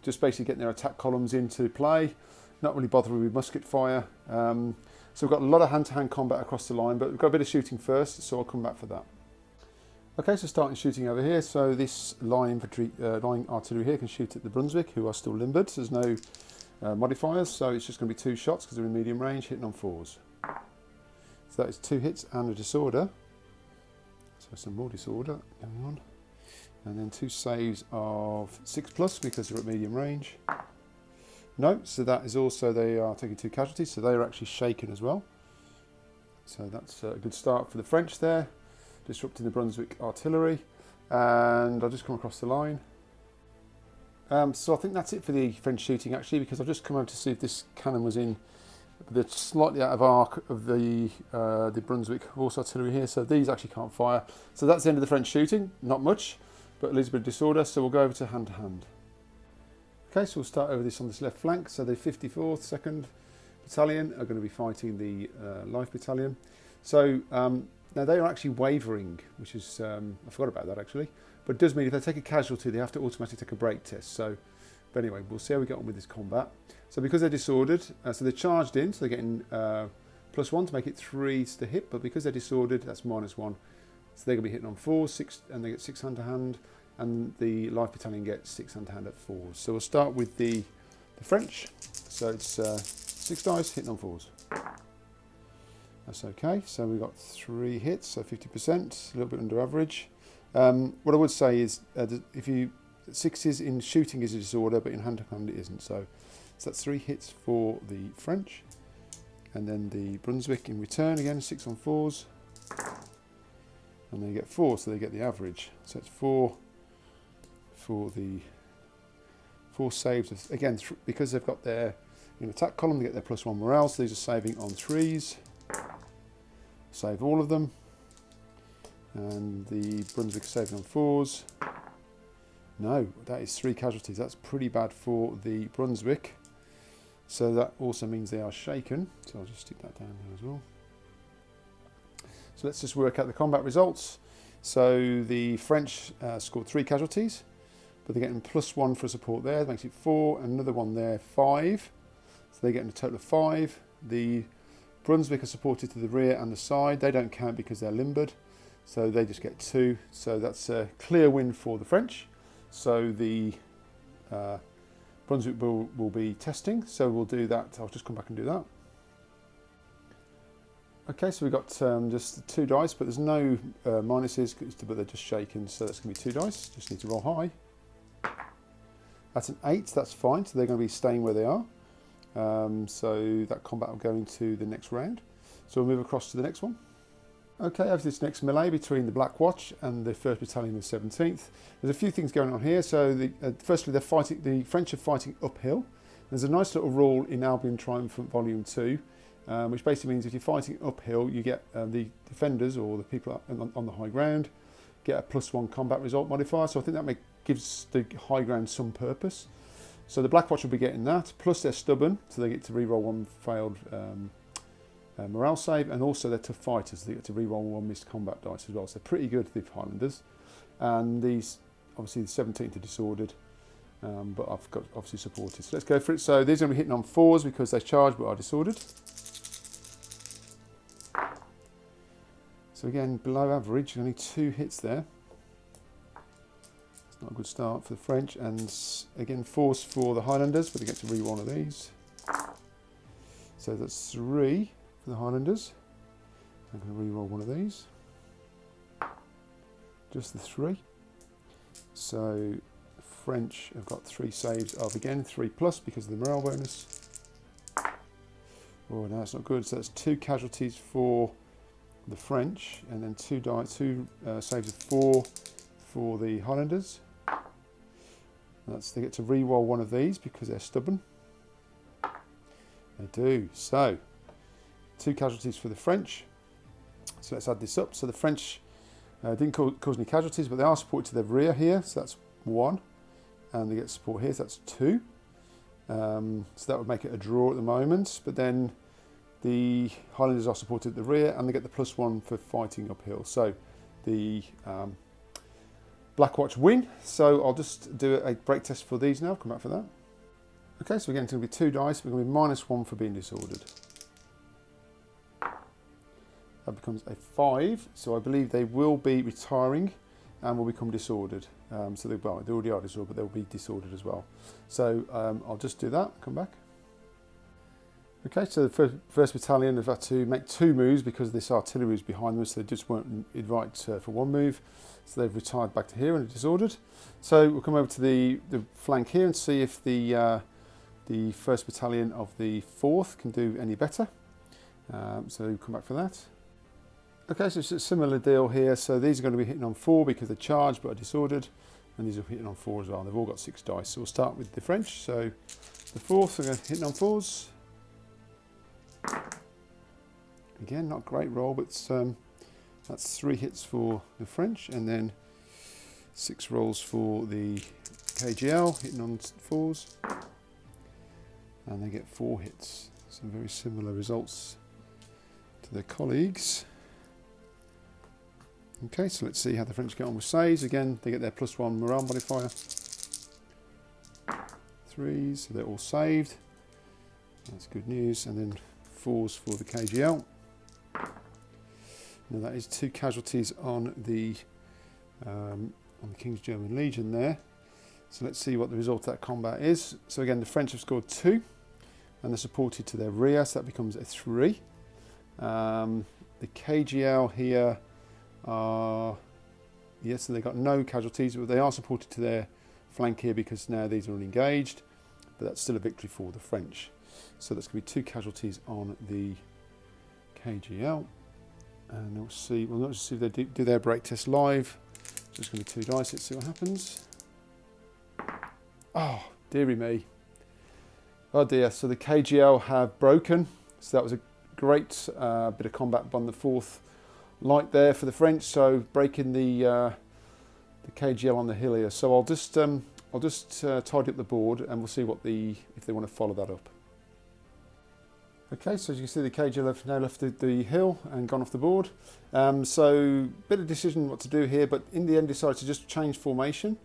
[SPEAKER 1] just basically getting their attack columns into play, not really bothering with musket fire. So we've got a lot of hand-to-hand combat across the line, but we've got a bit of shooting first, so I'll come back for that. Okay, so starting shooting over here. So this line infantry, line artillery here can shoot at the Brunswick, who are still limbered. So there's no modifiers, so it's just going to be 2 shots because they're in medium range, hitting on 4s. So that is 2 hits and a disorder. So some more disorder going on. And then 2 saves of 6+ because they're at medium range. No, so that is also, they are taking 2 casualties, so they are actually shaken as well. So that's a good start for the French there. Disrupting the Brunswick artillery, and I'll just come across the line. So I think that's it for the French shooting actually, because I've just come over to see if this cannon was in the slightly out of arc of the Brunswick horse artillery here, so these actually can't fire. So that's the end of the French shooting, not much, but at least a bit of disorder, so we'll go over to hand to hand. Okay, so we'll start over this on this left flank. So the 54th, 2nd Battalion are going to be fighting the Life Battalion. So now they are actually wavering, which is, I forgot about that actually, but it does mean if they take a casualty, they have to automatically take a break test. So, but anyway, we'll see how we get on with this combat. So because they're disordered, so they're charged in, so they're getting +1 to make it 3 to hit, but because they're disordered, that's -1. So they're going to be hitting on 4s, 6, and they get 6 hand to hand, and the Life Battalion gets 6 hand to hand at 4s. So we'll start with the French. So it's 6 dice hitting on 4s. That's okay. So we've got 3 hits, so 50%, a little bit under average. What I would say is, if you 6s in shooting is a disorder, but in hand to hand it isn't. So that's 3 hits for the French, and then the Brunswick in return again 6 on 4s, and they get 4, so they get the average. So it's 4 for the 4 saves. Again, because they've got their attack column, they get their +1 morale. So these are saving on 3s. Save all of them, and the Brunswick is saving on 4s. No, that is 3 casualties. That's pretty bad for the Brunswick. So that also means they are shaken. So I'll just stick that down here as well. So let's just work out the combat results. So the French scored 3 casualties, but they're getting +1 for support there. That makes it 4, and another one there, 5. So they're getting a total of 5. The Brunswick are supported to the rear and the side. They don't count because they're limbered, so they just get 2. So that's a clear win for the French. So the Brunswick will be testing, so we'll do that. I'll just come back and do that. Okay, so we've got just 2 dice, but there's no minuses, but they're just shaken, so that's going to be 2 dice. Just need to roll high. That's an 8, that's fine, so they're going to be staying where they are. So that combat will go into the next round. So we'll move across to the next one. Okay, over this next melee between the Black Watch and the 1st Battalion of 17th. There's a few things going on here. So firstly, the French are fighting uphill. There's a nice little rule in Albion Triumphant Volume 2, which basically means if you're fighting uphill, you get the defenders or the people on the high ground get a +1 combat result modifier. So I think that gives the high ground some purpose. So the Black Watch will be getting that, plus they're stubborn, so they get to reroll 1 failed morale save, and also they're tough fighters, so they get to reroll 1 missed combat dice as well. So they're pretty good, the Highlanders. And these, obviously the 17th are disordered, but I've got obviously supported. So let's go for it. So these are going to be hitting on 4s because they charge but are disordered. So again, below average, only 2 hits there. It's not a good start for the French. And again, 4s for the Highlanders, but they get to re-roll 1 of these. So that's 3 for the Highlanders. I'm going to re-roll 1 of these. Just the 3. So French have got 3 saves of, again, 3+ because of the morale bonus. Oh no, it's not good. So that's 2 casualties for the French, and then 2 saves of 4 for the Highlanders. They get to re-roll 1 of these because they're stubborn. They do. So 2 casualties for the French. So let's add this up. So the French didn't cause any casualties, but they are supported to their rear here. So that's 1, and they get support here. So that's 2. So that would make it a draw at the moment. But then the Highlanders are supported at the rear, and they get the +1 for fighting uphill. So the Black Watch win. So I'll just do a break test for these now. I'll come back for that. Okay, so again, it's going to be 2 dice. We're going to be -1 for being disordered. That becomes a 5. So I believe they will be retiring and will become disordered. So they already are disordered, but they'll be disordered as well. So I'll just do that. Come back. Okay, so the 1st Battalion have had to make 2 moves because this artillery is behind them, so they just weren't right for 1 move. So they've retired back to here and are disordered. So we'll come over to the flank here and see if the 1st Battalion of the 4th can do any better. So we'll come back for that. Okay, so it's a similar deal here. So these are going to be hitting on 4 because they're charged but are disordered, and these are hitting on 4 as well. They've all got 6 dice. So we'll start with the French. So the 4th are going to hit on 4s. Again, not a great roll, but that's 3 hits for the French, and then 6 rolls for the KGL, hitting on 4s, and they get 4 hits. Some very similar results to their colleagues. Okay, so let's see how the French get on with saves. Again, they get their +1 morale modifier. 3s, so they're all saved. That's good news. And then 4s for the KGL. Now that is 2 casualties on the King's German Legion there. So let's see what the result of that combat is. So again, the French have scored 2, and they're supported to their rear, so that becomes a 3. The KGL here are, yes, so they got no casualties, but they are supported to their flank here because now these are unengaged, but that's still a victory for the French. So that's going to be 2 casualties on the KGL. And we'll see, we'll not see if they do their break test live. So it's going to be 2 dice, let's see what happens. Oh, dearie me. Oh dear, so the KGL have broken. So that was a great bit of combat on the 4th light there for the French. So breaking the KGL on the hill here. So I'll just tidy up the board, and we'll see what if they want to follow that up. Okay, so as you can see, the KGL have now left the hill and gone off the board. So bit of decision what to do here, but in the end decided to just change formation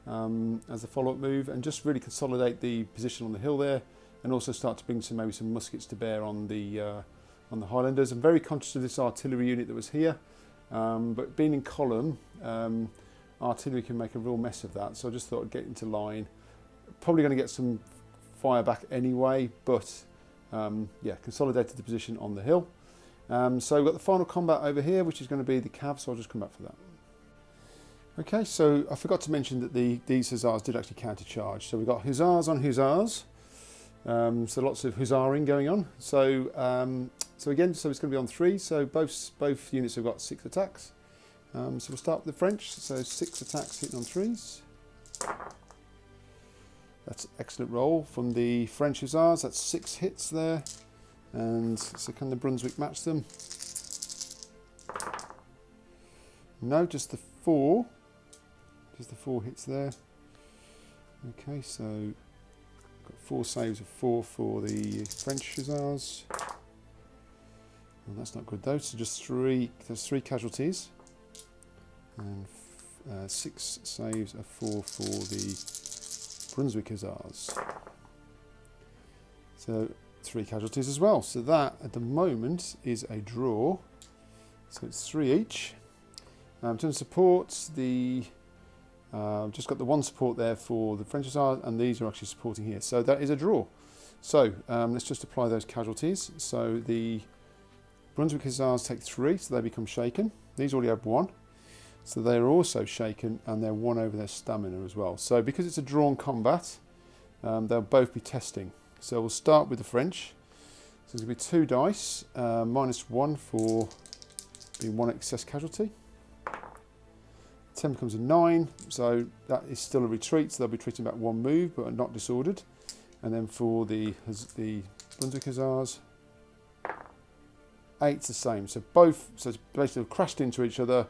[SPEAKER 1] as a follow-up move, and just really consolidate the position on the hill there, and also start to bring maybe some muskets to bear on the Highlanders. I'm very conscious of this artillery unit that was here, but being in column, artillery can make a real mess of that. So I just thought I'd get into line. Probably going to get some fire back anyway, but yeah, consolidated the position on the hill. So we've got the final combat over here, which is going to be the cav, so I'll just come back for that. Okay, so I forgot to mention that these hussars did actually counter-charge. So we've got hussars on hussars. So lots of huzzaring going on. So so it's going to be on 3. So both units have got 6 attacks. So we'll start with the French. So 6 attacks hitting on 3s. That's an excellent roll from the French Hussars. That's 6 hits there. And so can the Brunswick match them? No, just the 4. Just the 4 hits there. Okay, so got 4 saves of 4 for the French Hussars. Well, that's not good though. So just 3. There's 3 casualties. And 6 saves of 4 for the Brunswick Hussars. So 3 casualties as well. So that at the moment is a draw. So it's 3 each. In terms of supports, just got the 1 support there for the French Hussars, and these are actually supporting here. So that is a draw. So let's just apply those casualties. So the Brunswick Hussars take 3, so they become shaken. These already have 1. So they're also shaken, and they're 1 over their stamina as well. So because it's a drawn combat, they'll both be testing. So we'll start with the French. So there's going to be 2 dice, -1 for being 1 excess casualty. 10 becomes a 9, so that is still a retreat, so they'll be retreating back 1 move, but not disordered. And then for the Brunswick Hussars, 8's the same. So it's basically crashed into each other,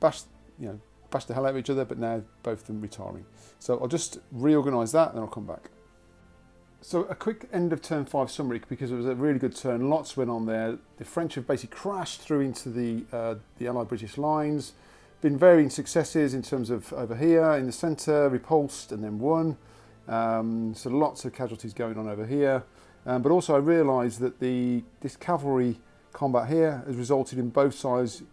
[SPEAKER 1] bashed the hell out of each other, but now both of them retiring. So I'll just reorganise that, and then I'll come back. So a quick end of turn 5 summary, because it was a really good turn. Lots went on there. The French have basically crashed through into the Allied British lines. Been varying successes in terms of over here in the centre, repulsed and then won. So lots of casualties going on over here. But also I realised that this cavalry combat here has resulted in both sides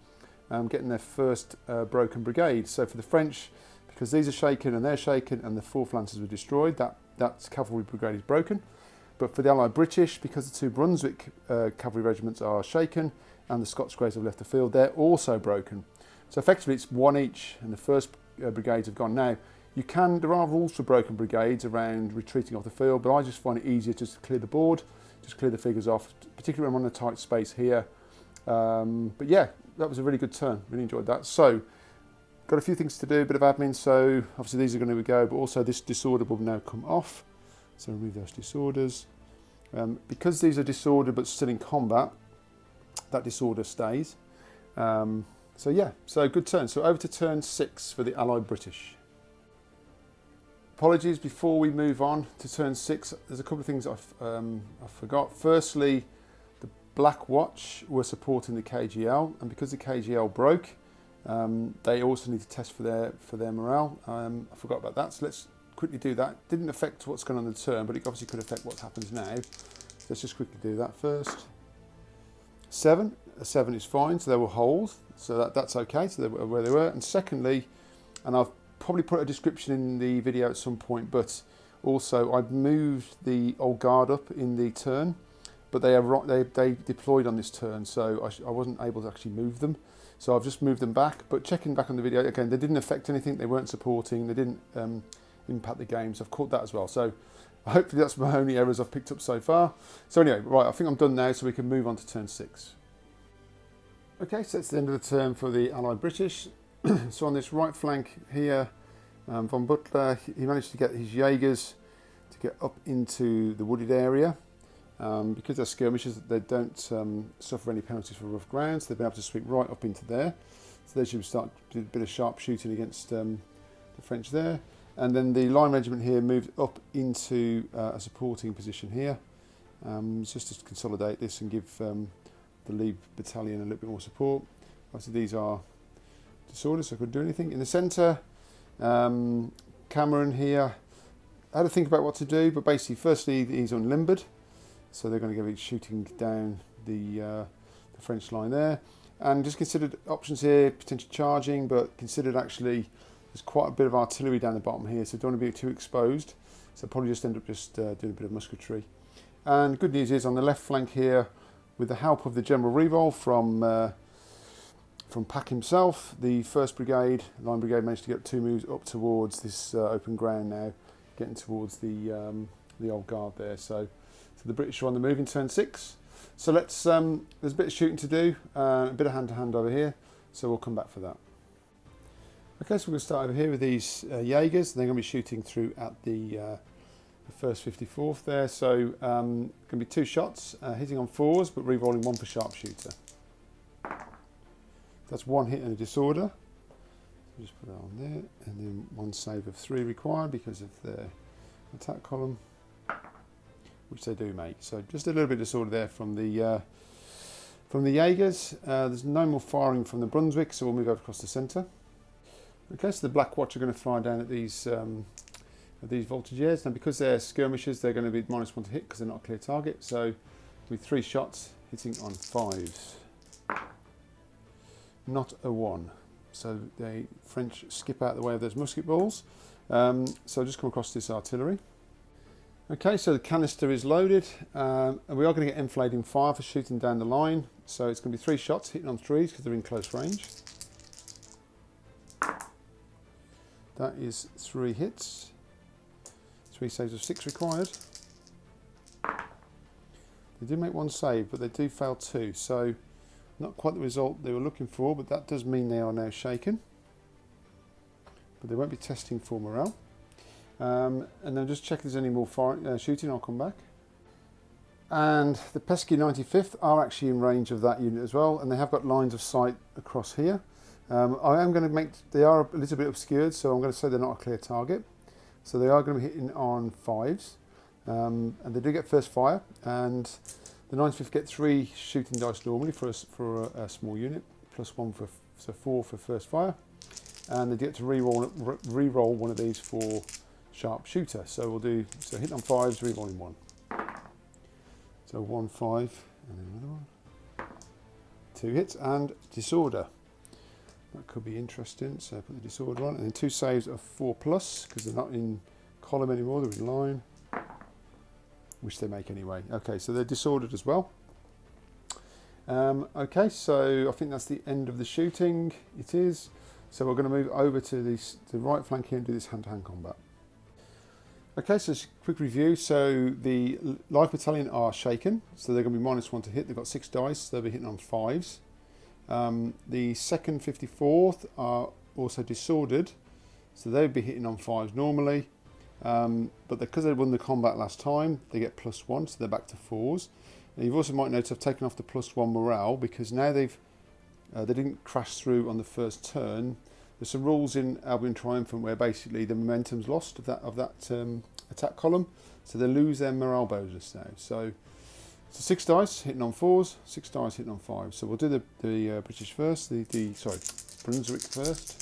[SPEAKER 1] getting their first broken brigade. So for the French, because these are shaken and they're shaken and the 4 Lancers were destroyed, that cavalry brigade is broken. But for the Allied British, because the 2 Brunswick cavalry regiments are shaken and the Scots Greys have left the field, they're also broken. So effectively it's 1 each, and the first brigades have gone. Now, there are rules for broken brigades around retreating off the field, but I just find it easier just to clear the board, just clear the figures off, particularly when I'm on a tight space here. But yeah, that was a really good turn. Really enjoyed that. So, got a few things to do, a bit of admin. So obviously these are going to go, but also this disorder will now come off. So remove those disorders. Because these are disordered but still in combat, that disorder stays. So yeah, so good turn. So over to turn 6 for the Allied British. Apologies, before we move on to turn 6, there's a couple of things I forgot. Firstly, the Black Watch were supporting the KGL, and because the KGL broke, they also need to test for their morale. I forgot about that, so let's quickly do that. Didn't affect what's going on in the turn, but it obviously could affect what happens now. So let's just quickly do that first. 7, a 7 is fine, so they will hold, so that's okay, so they were where they were. And secondly, and I've probably put a description in the video at some point, but also I've moved the old guard up in the turn, but they deployed on this turn, so I wasn't able to actually move them. So I've just moved them back, but checking back on the video, again, they didn't affect anything, they weren't supporting, they didn't impact the game, so I've caught that as well. So hopefully that's my only errors I've picked up so far. So anyway, right, I think I'm done now, so we can move on to turn 6. Okay, so that's the end of the turn for the Allied British. So on this right flank here, von Butler, he managed to get his Jaegers to get up into the wooded area. Because they're skirmishers, they don't suffer any penalties for rough ground, so they've been able to sweep right up into there. So they should start to do a bit of sharp shooting against the French there. And then the line regiment here moved up into a supporting position here, just to consolidate this and give the lead battalion a little bit more support. Obviously these are disorders, so I couldn't do anything. In the centre, Cameron here, I had to think about what to do, but basically firstly he's unlimbered, so they're going to be shooting down the French line there. And just considered options here, potentially charging, but considered actually there's quite a bit of artillery down the bottom here, so don't want to be too exposed. So probably just end up just doing a bit of musketry. And good news is on the left flank here, with the help of the General Revol from Pack himself, the 1st Brigade, Line Brigade, managed to get 2 moves up towards this open ground now, getting towards the the old guard there. So the British are on the move in turn 6. So let's, there's a bit of shooting to do, a bit of hand-to-hand over here, so we'll come back for that. Okay, so we're going to start over here with these Jaegers. They're going to be shooting through at the first 54th there. So going to be 2 shots, hitting on 4s, but re-rolling 1 for sharpshooter. That's 1 hit and a disorder. So just put it on there, and then 1 save of 3 required because of their attack column, which they do make. So just a little bit of disorder there from the Jaegers. There's no more firing from the Brunswick, so we'll move over across the centre. Okay, so the Black Watch are going to fire down at these voltigeurs. Now, because they're skirmishers, they're going to be -1 to hit because they're not a clear target. So with 3 shots hitting on 5s. Not a 1. So the French skip out the way of those musket balls. So just come across this artillery. Okay, so the canister is loaded, and we are going to get enflading fire for shooting down the line. So it's going to be 3 shots hitting on 3s because they're in close range. That is 3 hits. 3 saves of 6 required. They did make 1 save, but they do fail 2. So not quite the result they were looking for, but that does mean they are now shaken. But they won't be testing for morale. And then just check if there's any more shooting, I'll come back. And the pesky 95th are actually in range of that unit as well, and they have got lines of sight across here. I am going to make, they are a little bit obscured, so I'm going to say they're not a clear target. So they are going to be hitting on 5s, and they do get first fire, and the 95th get 3 shooting dice normally for a small unit, +1 for, so 4 for first fire, and they get to re-roll 1 of these for sharpshooter. So we'll do, so hitting on 5s, re-rolling 1. So 1, 5, and then another 1. 2 hits and disorder. That could be interesting, so put the disorder on, and then 2 saves of 4+, because they're not in column anymore, they're in line, which they make anyway. Okay, so they're disordered as well. Okay, so I think that's the end of the shooting. It is. So we're going to move over to the right flank here and do this hand-to-hand combat. Okay, so just a quick review. So the life battalion are shaken, so they're going to be -1 to hit. They've got 6 dice, so they'll be hitting on 5s. The second 54th are also disordered, so they'd be hitting on 5s normally, but because they won the combat last time, they get +1, so they're back to 4s. Now you also might notice I've taken off the +1 morale because now they didn't crash through on the first turn. There's some rules in Albion Triumphant where basically the momentum's lost of that attack column, so they lose their morale bonus now. So 6 dice hitting on 4s, 6 dice hitting on 5s. So we'll do the British first, sorry, Brunswick first.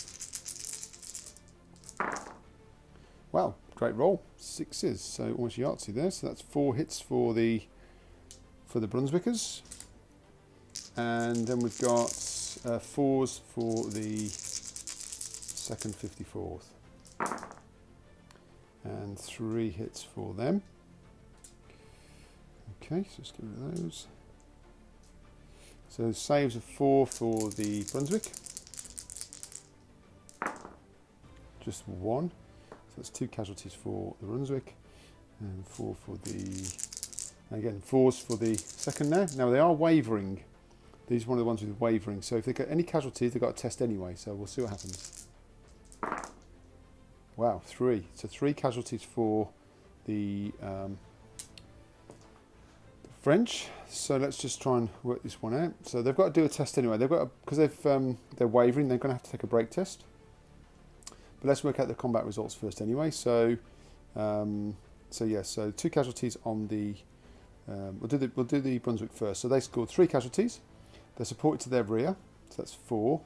[SPEAKER 1] Wow, great roll, 6s, so almost Yahtzee there. So that's 4 hits for the Brunswickers, and then we've got 4s for the second 54th, and 3 hits for them. Okay, so let's get rid of those. So saves of 4 for the Brunswick. Just 1. So that's 2 casualties for the Brunswick, and 4 for the, again 4s for the second now. Now they are wavering. These are one of the ones with wavering. So if they get any casualties, they've got a test anyway. So we'll see what happens. Wow, 3. So 3 casualties for the French. So let's just try and work this one out. So they've got to do a test anyway. They've got because they're wavering. They're going to have to take a break test. But let's work out the combat results first anyway. So so 2 casualties on the. We'll do the Brunswick first. So they scored 3 casualties. They're supported to their rear. So that's 4,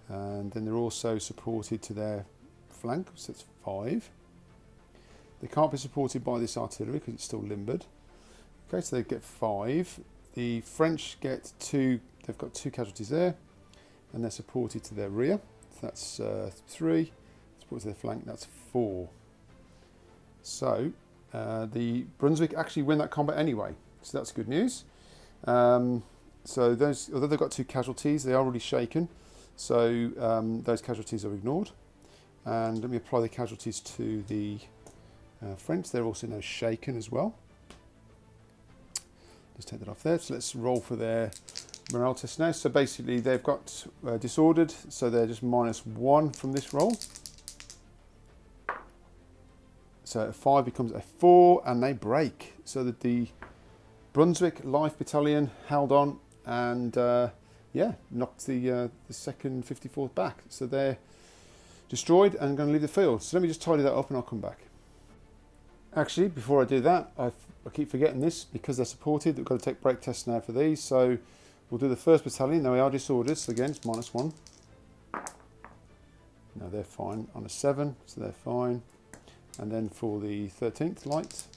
[SPEAKER 1] and then they're also supported to their flank. So that's 5. They can't be supported by this artillery because it's still limbered. Okay, so they get 5. The French get 2. They've got 2 casualties there, and they're supported to their rear. So that's 3. Supported to their flank. That's 4. So the Brunswick actually win that combat anyway. So that's good news. So those, although they've got 2 casualties, they are already shaken. So those casualties are ignored. And let me apply the casualties to the French. They're also now shaken as well. Just take that off there. So let's roll for their morale test now. So basically they've got disordered, so they're just -1 from this roll. So a 5 becomes a 4, and they break. So that the Brunswick Life Battalion held on and yeah, knocked the second 54th back. So they're destroyed and going to leave the field. So let me just tidy that up and I'll come back. Actually, before I do that, I keep forgetting this because they're supported. We've got to take break tests now for these. So we'll do the 1st battalion. Now we are disordered, so again it's -1. No, they're fine on a 7, so they're fine. And then for the 13th light,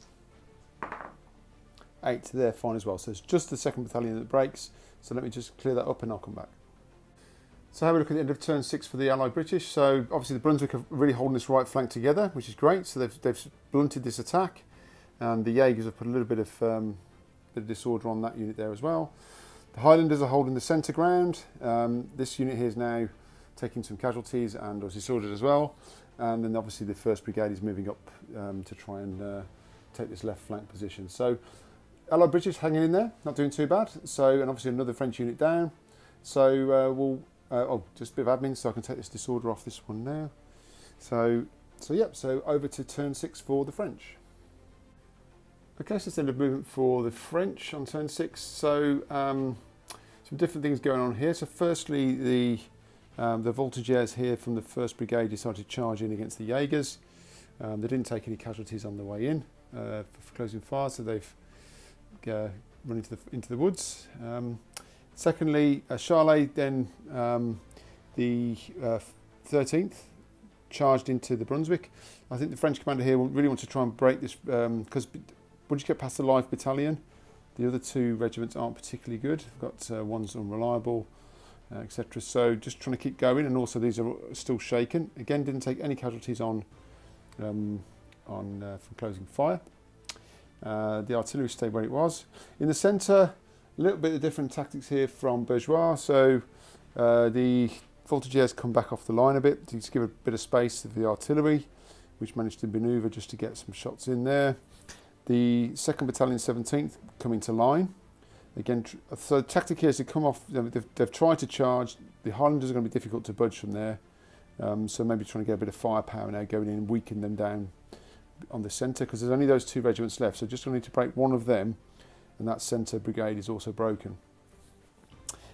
[SPEAKER 1] 8, they're fine as well. So it's just the 2nd battalion that breaks. So let me just clear that up and I'll come back. So have a look at the end of turn 6 for the Allied British. So obviously the Brunswick are really holding this right flank together, which is great. So they've blunted this attack, and the Jaegers have put a little bit of disorder on that unit there as well. The Highlanders are holding the centre ground. This unit here is now taking some casualties and was disordered as well. And then obviously the 1st Brigade is moving up to try and take this left flank position. So Allied British hanging in there, not doing too bad. So, and obviously another French unit down. So we'll just a bit of admin so I can take this disorder off this one now. So yep, so over to turn 6 for the French. Okay, so it's the end of movement for the French on turn 6. So some different things going on here. So firstly, the voltigeurs here from the 1st Brigade decided to charge in against the Jaegers. They didn't take any casualties on the way in for closing fire, so they've run into the woods. Secondly, Charlet, then the 13th charged into the Brunswick. I think the French commander here really wants to try and break this because once you get past the Life Battalion, the other 2 regiments aren't particularly good. They've got one's unreliable, etc. So just trying to keep going, and also these are still shaken. Again, didn't take any casualties on from closing fire. The artillery stayed where it was. In the centre, a little bit of different tactics here from Bourgeois. So the voltigeurs come back off the line a bit to give a bit of space to the artillery, which managed to manoeuvre just to get some shots in there. The 2nd Battalion 17th come into line. Again, so the tactic here is to come off, they've tried to charge. The Highlanders are going to be difficult to budge from there. So maybe trying to get a bit of firepower now, going in and weaken them down on the centre, because there's only those 2 regiments left. So just going to need to break one of them, and that centre brigade is also broken.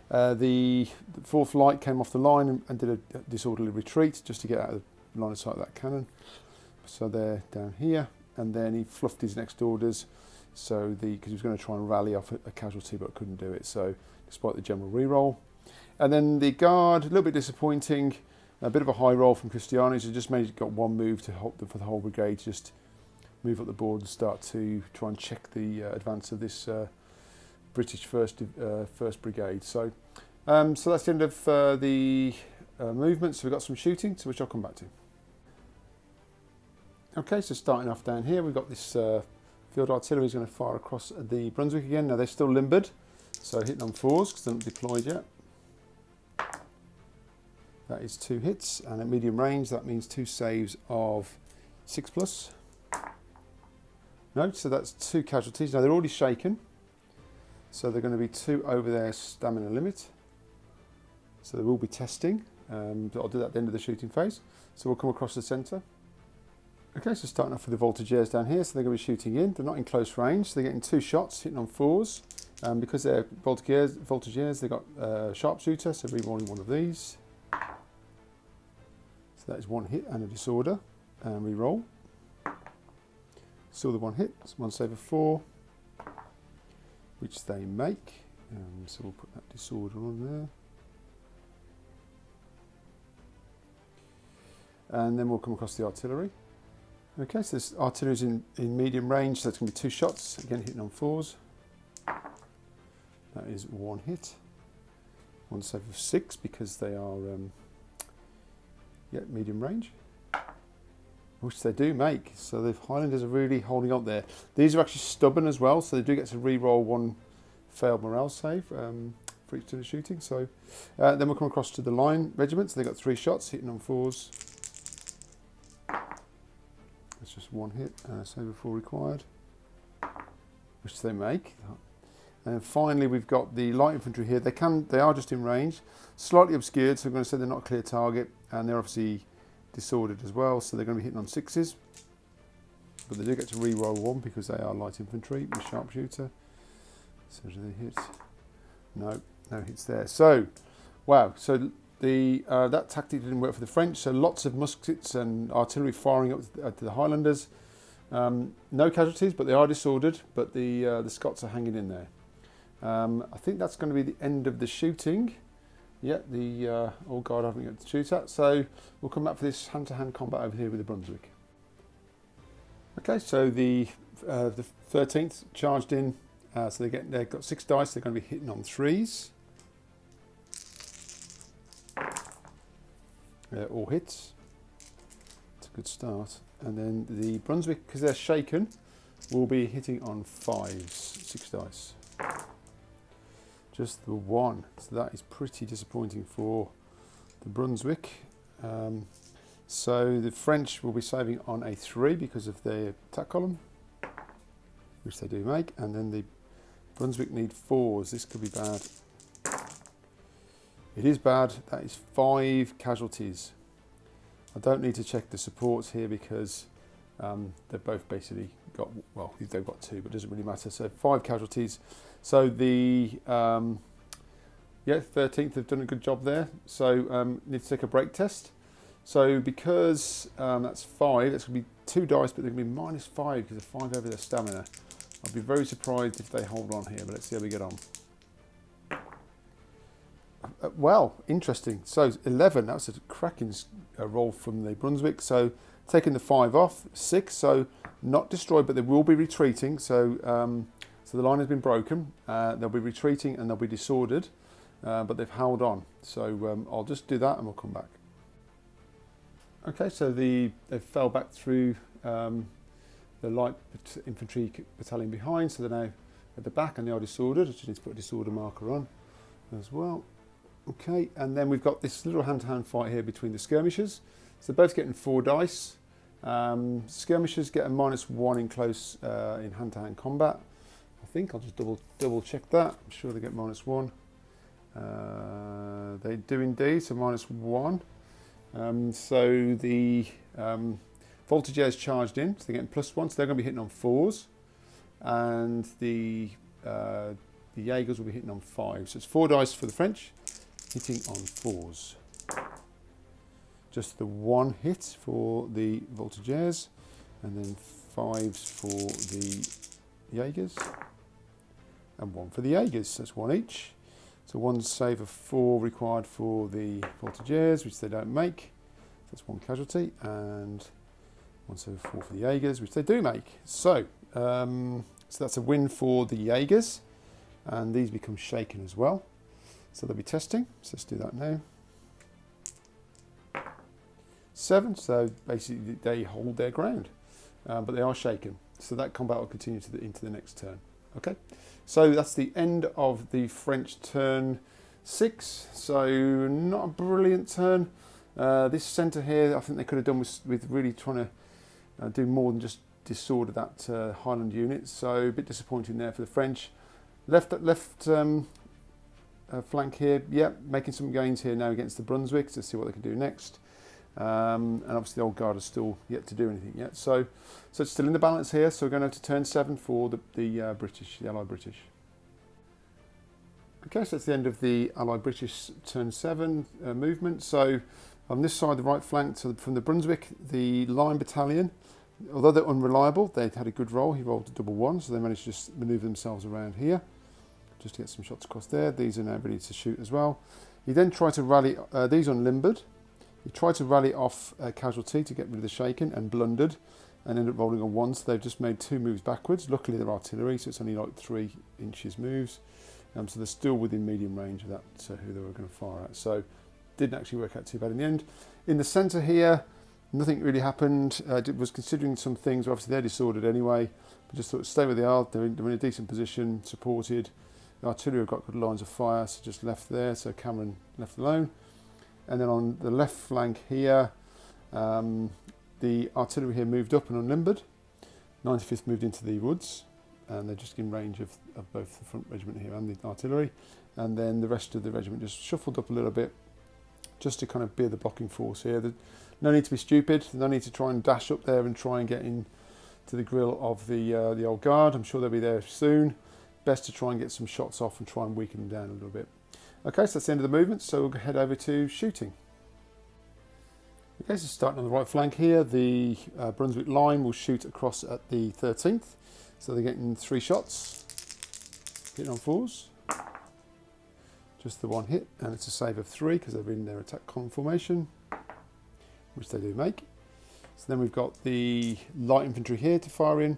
[SPEAKER 1] The 4th Light came off the line and did a disorderly retreat just to get out of the line of sight of that cannon. So they're down here, and then he fluffed his next orders, so because he was going to try and rally off a casualty but couldn't do it. So despite the general re-roll, and then the Guard, a little bit disappointing, a bit of a high roll from Christiani, so just got 1 move to help them for the whole brigade, just move up the board and start to try and check the advance of this British 1st Brigade. So that's the end of the movement. So we've got some shooting, to which I'll come back to. Okay, so starting off down here, we've got this field artillery is going to fire across the Brunswick again. Now they're still limbered, so hitting on 4s because they're not deployed yet. That is 2 hits, and at medium range that means 2 saves of 6+. No, so that's 2 casualties. Now they're already shaken, so they're going to be 2 over their stamina limit. So they will be testing. I'll do that at the end of the shooting phase. So we'll come across the centre. Okay, so starting off with the voltigeurs down here, so they're going to be shooting in. They're not in close range, so they're getting 2 shots, hitting on 4s. Because they're voltigeurs, they've got sharpshooter, so re-rolling one of these. So that is 1 hit and a disorder, and re-roll. Still the 1 hit, it's 1 save of 4, which they make. So we'll put that disorder on there. And then we'll come across the artillery. Okay, so this artillery is in medium range, so it's going to be 2 shots, again hitting on 4s. That is 1 hit, 1 save of 6 because they are medium range, which they do make. So the Highlanders are really holding up there. These are actually stubborn as well, so they do get to re-roll 1 failed morale save for each turn of shooting. So then we'll come across to the line regiments. They've got 3 shots, hitting on 4s. It's just one hit, save before required, which they make. And finally, we've got the light infantry here. They are just in range, slightly obscured, so I'm going to say they're not a clear target, and they're obviously disordered as well, so they're going to be hitting on 6s. But they do get to re-roll 1 because they are light infantry with sharpshooter. So do they hit? No, no hits there. So, wow. So that tactic didn't work for the French. So lots of muskets and artillery firing up to the Highlanders. No casualties, but they are disordered. But the Scots are hanging in there. I think that's going to be the end of the shooting. Yeah, oh God, I haven't got to shoot at. So we'll come back for this hand-to-hand combat over here with the Brunswick. Okay, so the 13th charged in. So they've got 6 dice. They're going to be hitting on 3s. All hits. It's a good start. And then the Brunswick, because they're shaken, will be hitting on 5s, 6 dice. Just the 1. So that is pretty disappointing for the Brunswick. So the French will be saving on a 3 because of their attack column, which they do make. And then the Brunswick need 4s. This could be bad. It is bad. That is 5 casualties. I don't need to check the supports here because they've both basically got, well, they've got 2, but it doesn't really matter. So 5 casualties. So the 13th have done a good job there. So need to take a break test. So because that's 5, that's going to be 2 dice, but they're going to be -5 because they're 5 over their stamina. I'd be very surprised if they hold on here, but let's see how we get on. Well, interesting. So 11, that's a cracking roll from the Brunswick. So taking the 5 off, 6, so not destroyed, but they will be retreating. So so the line has been broken. They'll be retreating and they'll be disordered, but they've held on. So I'll just do that and we'll come back. Okay, so they fell back through the light infantry battalion behind, so they're now at the back and they are disordered. I just need to put a disorder marker on as well. Okay, and then we've got this little hand-to-hand fight here between the skirmishers. So they're both getting 4 dice. Skirmishers get a -1 in close in hand-to-hand combat. I think I'll just double check that. I'm sure they get -1. They do indeed, so -1. So the Voltigeurs charged in, so they're getting +1, so they're going to be hitting on 4s, and the Jaegers will be hitting on 5s. So it's 4 dice for the French, hitting on 4s. Just the 1 hit for the Voltigeurs, and then 5s for the Jaegers, and 1 for the Jaegers, so that's 1 each. So 1 save of 4 required for the Voltigeurs, which they don't make. So that's 1 casualty, and 1 save of 4 for the Jaegers, which they do make. So, so that's a win for the Jaegers, and these become shaken as well. So they'll be testing. So let's do that now. 7, so basically they hold their ground, but they are shaken. So that combat will continue into the next turn. Okay, so that's the end of the French turn 6. So not a brilliant turn. This centre here, I think they could have done with really trying to do more than just disorder that Highland unit. So a bit disappointing there for the French. Left flank here, yeah, making some gains here now against the Brunswick. So let's see what they can do next. And obviously the Old Guard is still yet to do anything yet. So it's still in the balance here. So we're going to turn 7 for the British, the Allied British. Okay, so that's the end of the Allied British turn 7 movement. So on this side, the right flank, so from the Brunswick, the Line Battalion, although they're unreliable, they had a good roll. He rolled a +1, so they managed to just manoeuvre themselves around here, just to get some shots across there. These are now ready to shoot as well. He then tried to rally, these unlimbered. He tried to rally off a casualty to get rid of the shaken and blundered and ended up rolling a 1, so they've just made 2 moves backwards. Luckily they're artillery, so it's only like 3 inches moves. So they're still within medium range of that, who they were going to fire at. So didn't actually work out too bad in the end. In the centre here, nothing really happened. Was considering some things, obviously they're disordered anyway, but just thought stay where they are. They're in a decent position, supported. The artillery have got good lines of fire, so just left there, so Cameron left alone. And then on the left flank here, the artillery here moved up and unlimbered. 95th moved into the woods, and they're just in range of both the front regiment here and the artillery. And then the rest of the regiment just shuffled up a little bit, just to kind of be the blocking force here. No need to be stupid. No need to try and dash up there and try and get in to the grill of the old guard. I'm sure they'll be there soon. Best to try and get some shots off and try and weaken them down a little bit. Okay, so that's the end of the movement, so we'll head over to shooting. Okay, so starting on the right flank here, the Brunswick line will shoot across at the 13th. So they're getting 3 shots, hitting on 4s. Just the one hit, and it's a save of 3 because they're in their attack column formation, which they do make. So then we've got the light infantry here to fire in.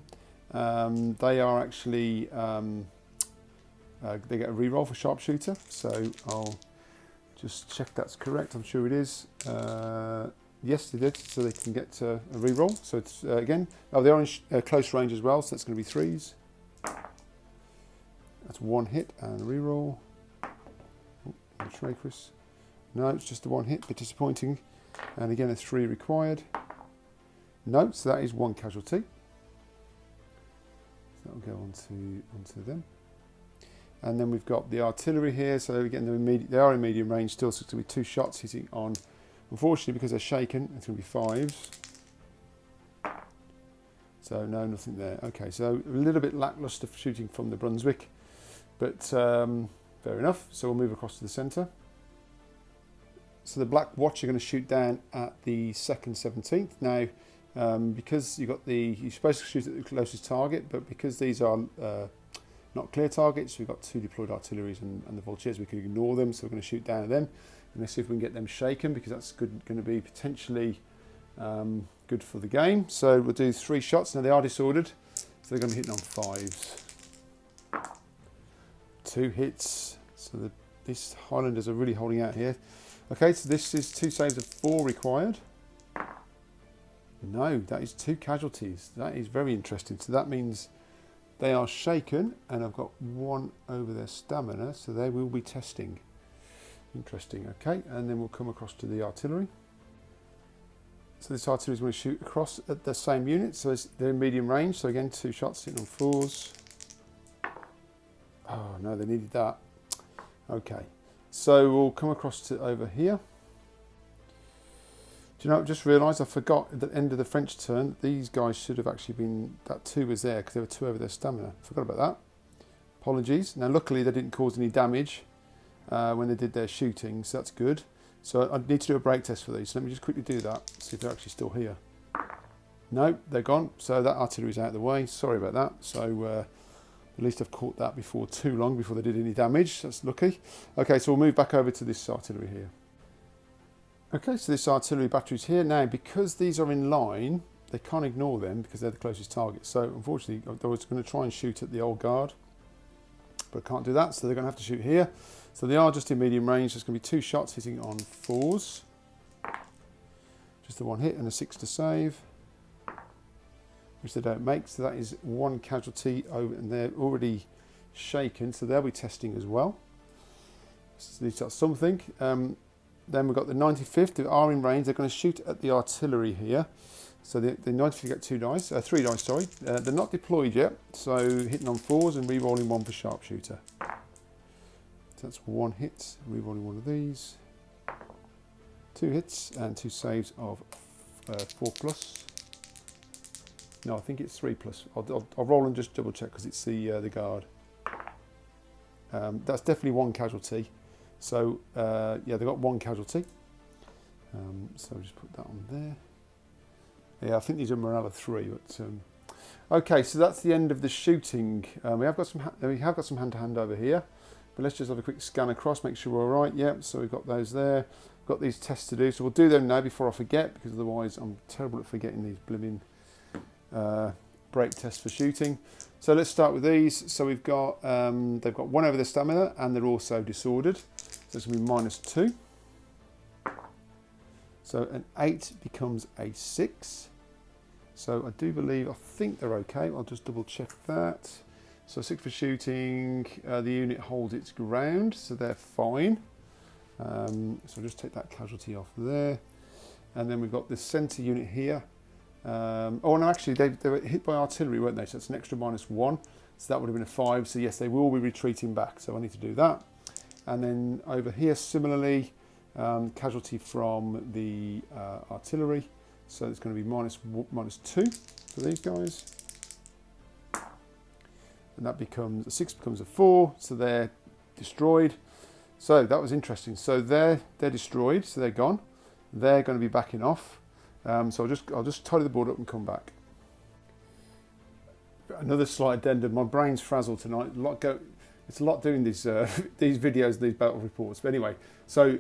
[SPEAKER 1] They are actually, they get a reroll for sharpshooter, so I'll just check that's correct. I'm sure it is. Yes, they did, so they can get a reroll. So it's again, they are in close range as well, so that's going to be 3s. That's 1 hit and a reroll. Trachris. No, it's just the 1 hit, bit disappointing. And again, a 3 required. No, so that is 1 casualty. So that will go onto them. And then we've got the artillery here. So again, they are in medium range still, so it's going to be 2 shots hitting on. Unfortunately, because they're shaken, it's going to be 5s. So no, nothing there. Okay, so a little bit lacklustre shooting from the Brunswick, but fair enough. So we'll move across to the centre. So the Black Watch are going to shoot down at the 2nd 17th. Now, because you're supposed to shoot at the closest target, but because these are not clear targets, we've got 2 deployed artilleries and the Volunteers, we can ignore them, so we're going to shoot down at them. And let's see if we can get them shaken, because that's going to be potentially good for the game. So we'll do 3 shots. Now they are disordered, so they're going to be hitting on 5s. 2 hits. So these Highlanders are really holding out here. Okay, so this is 2 saves of 4 required. No, that is 2 casualties. That is very interesting. So that means they are shaken, and I've got 1 over their stamina, so they will be testing. Interesting. Okay, and then we'll come across to the artillery. So this artillery is going to shoot across at the same unit, so they're in medium range. So again, 2 shots hitting on 4s. Oh no, they needed that. Okay, so we'll come across to over here. Do you know, I just realised I forgot at the end of the French turn, these guys should have actually been, that 2 was there because there were 2 over their stamina. Forgot about that. Apologies. Now luckily they didn't cause any damage when they did their shooting, so that's good. So I need to do a break test for these. So let me just quickly do that, see if they're actually still here. No, they're gone. So that artillery's out of the way. Sorry about that. So at least I've caught that before too long, before they did any damage. That's lucky. Okay, so we'll move back over to this artillery here. Okay, so this artillery battery's here. Now, because these are in line, they can't ignore them because they're the closest target. So unfortunately, I was going to try and shoot at the old guard, but I can't do that, so they're going to have to shoot here. So they are just in medium range. There's going to be 2 shots hitting on 4s. Just the 1 hit and a 6 to save, which they don't make. So that is 1 casualty over, and they're already shaken, so they'll be testing as well. So at least that's something. Then we've got the 95th, they are in range. They're going to shoot at the artillery here. So the 95th get 3 dice, sorry. They're not deployed yet, so hitting on 4s and re-rolling 1 for sharpshooter. So that's 1 hit, re-rolling 1 of these. 2 hits and 2 saves of 4 plus. No, I think it's 3 plus. I'll roll and just double check because it's the guard. That's definitely 1 casualty. So yeah, they've got 1 casualty. So just put that on there. Yeah, I think these are morale 3. But okay, so that's the end of the shooting. We have got some hand-to-hand over here, but let's just have a quick scan across, make sure we're all right. Yep. So we've got those there. We've got these tests to do, so we'll do them now before I forget, because otherwise I'm terrible at forgetting these blooming break tests for shooting. So let's start with these. So we've got they've got 1 over their stamina, and they're also disordered. So it's going to be -2. So an 8 becomes a 6. So I think they're okay. I'll just double check that. So 6 for shooting. The unit holds its ground, so they're fine. So I'll just take that casualty off there. And then we've got the centre unit here. Oh no, actually they were hit by artillery, weren't they? So it's an extra -1. So that would have been a 5. So yes, they will be retreating back. So I need to do that. And then over here, similarly, casualty from the artillery. So it's going to be -2 for these guys. And that becomes a 6 becomes a 4. So they're destroyed. So that was interesting. So they're destroyed. So they're gone. They're going to be backing off. So I'll just tidy the board up and come back. Another slight addendum. My brain's frazzled tonight. It's a lot doing these these videos, these battle reports. But anyway, so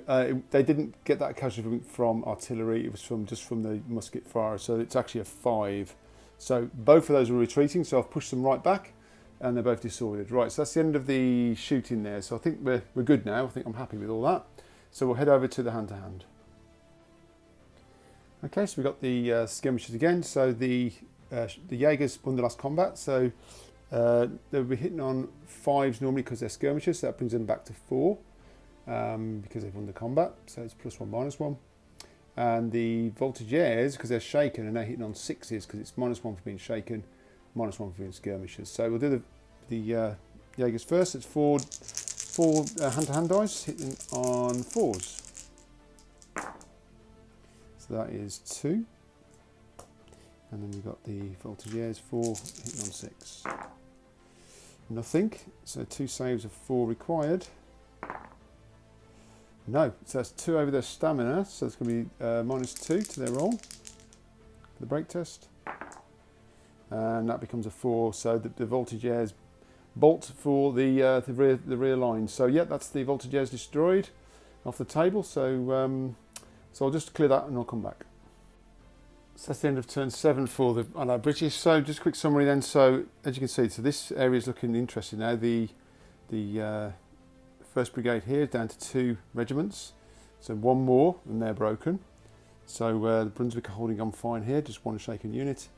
[SPEAKER 1] they didn't get that casualty from artillery. It was just from the musket fire. So it's actually a 5. So both of those were retreating. So I've pushed them right back, and they're both disordered. Right. So that's the end of the shooting there. So I think we're good now. I think I'm happy with all that. So we'll head over to the hand-to-hand. Okay. So we've got the skirmishers again. So the Jaegers won the last combat, so they'll be hitting on 5s normally because they're skirmishers, so that brings them back to 4 because they've won the combat, so it's +1, -1. And the voltigeurs, because they're shaken, and they're hitting on 6s because it's -1 for being shaken, -1 for being skirmishers. So we'll do the Jaegers first. It's four hand-to-hand dice hitting on 4s. So that is 2. And then we've got the voltigeurs 4 hitting on 6. Nothing. So 2 saves of 4 required. No. So that's 2 over their stamina. So it's going to be -2 to their roll for the break test. And that becomes a 4. So the voltigeurs bolt for the rear line. So yeah, that's the voltigeurs destroyed off the table. So I'll just clear that and I'll come back. So that's the end of turn 7 for the Allied British. So just a quick summary then. So as you can see, so this area is looking interesting now. The 1st Brigade here is down to 2 regiments. So 1 more and they're broken. So the Brunswick are holding on fine here, just 1 shaken unit.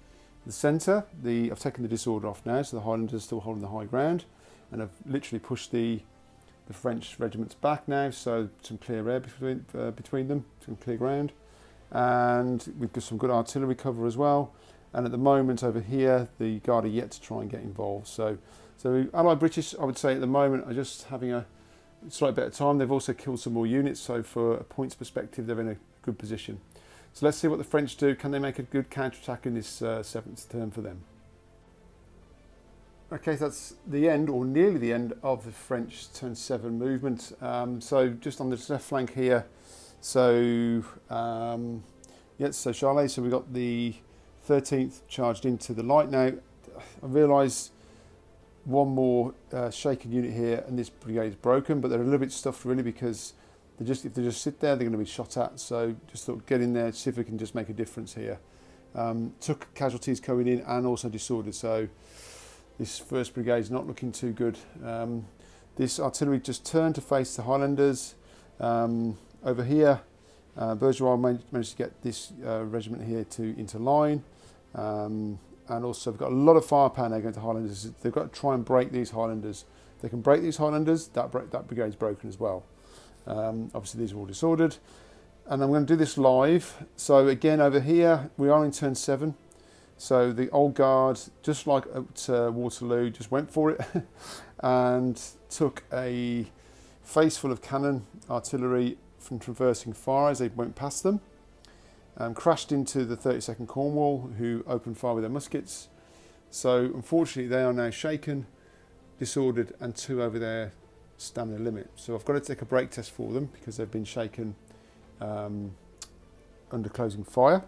[SPEAKER 1] The centre, I've taken the disorder off now, so the Highlanders are still holding the high ground. And I've literally pushed the French regiments back now, so some clear air between them, some clear ground. And we've got some good artillery cover as well. And at the moment over here, the Guard are yet to try and get involved. So Allied British, I would say at the moment, are just having a slightly better time. They've also killed some more units, so for a points perspective, they're in a good position. So let's see what the French do. Can they make a good counter-attack in this 7th turn for them? Okay, so that's the end, or nearly the end, of the French turn 7 movement. So just on this left flank here, so yes, so Charlet, so we've got the 13th charged into the light now. I realise 1 more shaken unit here, and this brigade is broken, but they're a little bit stuffed really because if they just sit there, they're going to be shot at. So just thought get in there, see if we can just make a difference here. Took casualties coming in and also disordered. So this 1st brigade is not looking too good. This artillery just turned to face the Highlanders. Over here, Bourgeois managed to get this regiment here into line. And also we've got a lot of firepower now going to Highlanders. They've got to try and break these Highlanders. If they can break these Highlanders, that brigade's broken as well. Obviously these are all disordered. And I'm going to do this live. So again over here, we are in turn 7. So the old guard, just like at Waterloo, just went for it and took a face full of cannon artillery from traversing fire as they went past them. Crashed into the 32nd Cornwall, who opened fire with their muskets. So unfortunately they are now shaken, disordered, and 2 over their stamina limit. So I've got to take a break test for them because they've been shaken under closing fire.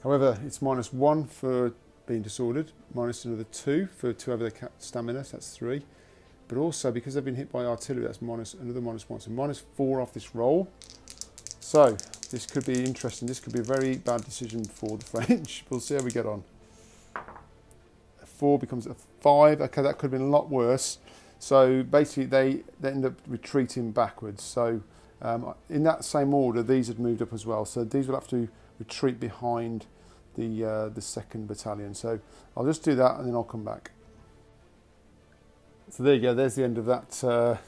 [SPEAKER 1] However, it's -1 for being disordered, minus another 2 for 2 over their stamina, so that's 3. But also because they've been hit by artillery, that's another -1, so -4 off this roll. So this could be interesting. This could be a very bad decision for the French. We'll see how we get on. A 4 becomes a 5. Okay, that could have been a lot worse. So basically they end up retreating backwards. So in that same order, these had moved up as well. So these will have to retreat behind the 2nd Battalion. So I'll just do that and then I'll come back. So there you go, there's the end of that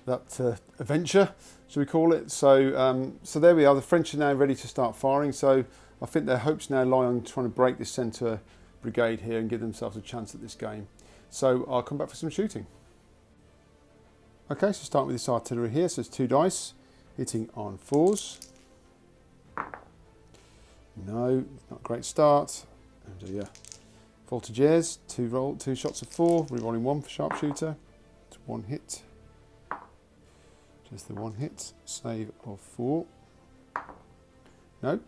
[SPEAKER 1] adventure, shall we call it. So, so there we are. The French are now ready to start firing. So I think their hopes now lie on trying to break this centre brigade here and give themselves a chance at this game. So I'll come back for some shooting. Okay, so start with this artillery here. So it's 2 dice, hitting on 4s. No, not a great start. And yeah, voltigeurs, 2 shots of 4, rerolling 1 for sharpshooter. It's 1 hit. Just the 1 hit, save of 4. No,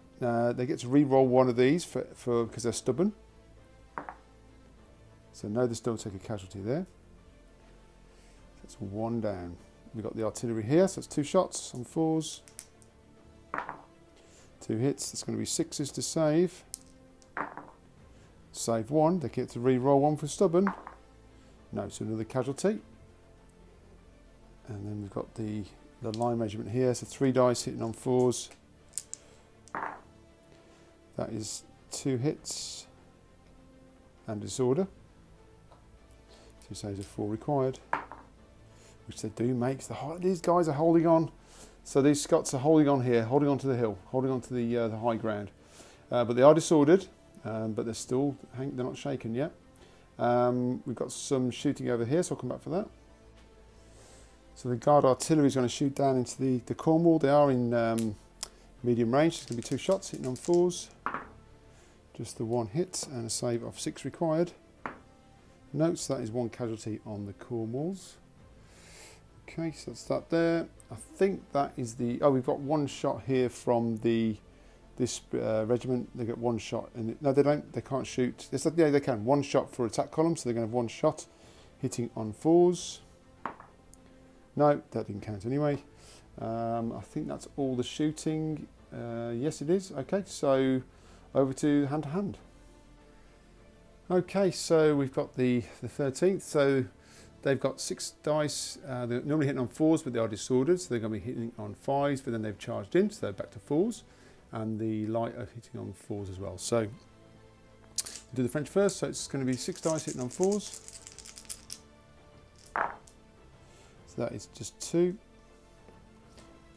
[SPEAKER 1] they get to re-roll 1 of these because they're stubborn. So no, they still take a casualty there. That's 1 down. We've got the artillery here, so it's 2 shots on 4s. 2 hits, that's going to be 6s to save. Save 1, they get to re-roll 1 for stubborn. No, so another casualty. And then we've got the line measurement here, so 3 dice hitting on 4s. That is 2 hits and disorder. 2 saves of 4 required, which they do make. These guys are holding on. So these Scots are holding on here, holding on to the hill, holding on to the high ground. But they are disordered, but they're still, they're not shaken yet. We've got some shooting over here, so I'll come back for that. So the Guard artillery is going to shoot down into the Cornwall. They are in medium range. It's going to be 2 shots hitting on 4s. Just the 1 hit and a save of 6 required. Notes that is 1 casualty on the Cornwalls. Okay, so that's that there. I think that is the... Oh, we've got 1 shot here from this regiment. They get 1 shot. No, they don't. They can't shoot. Yeah, they can. 1 shot for attack column, so they're going to have 1 shot hitting on 4s. No, that didn't count anyway. I think that's all the shooting. Yes, it is. Okay, so over to hand. Okay, so we've got the 13th. So they've got 6 dice. They're normally hitting on 4s, but they are disordered. So they're going to be hitting on 5s, but then they've charged in, so they're back to 4s. And the light are hitting on 4s as well. So we'll do the French first. So it's going to be 6 dice hitting on 4s. So that is just 2.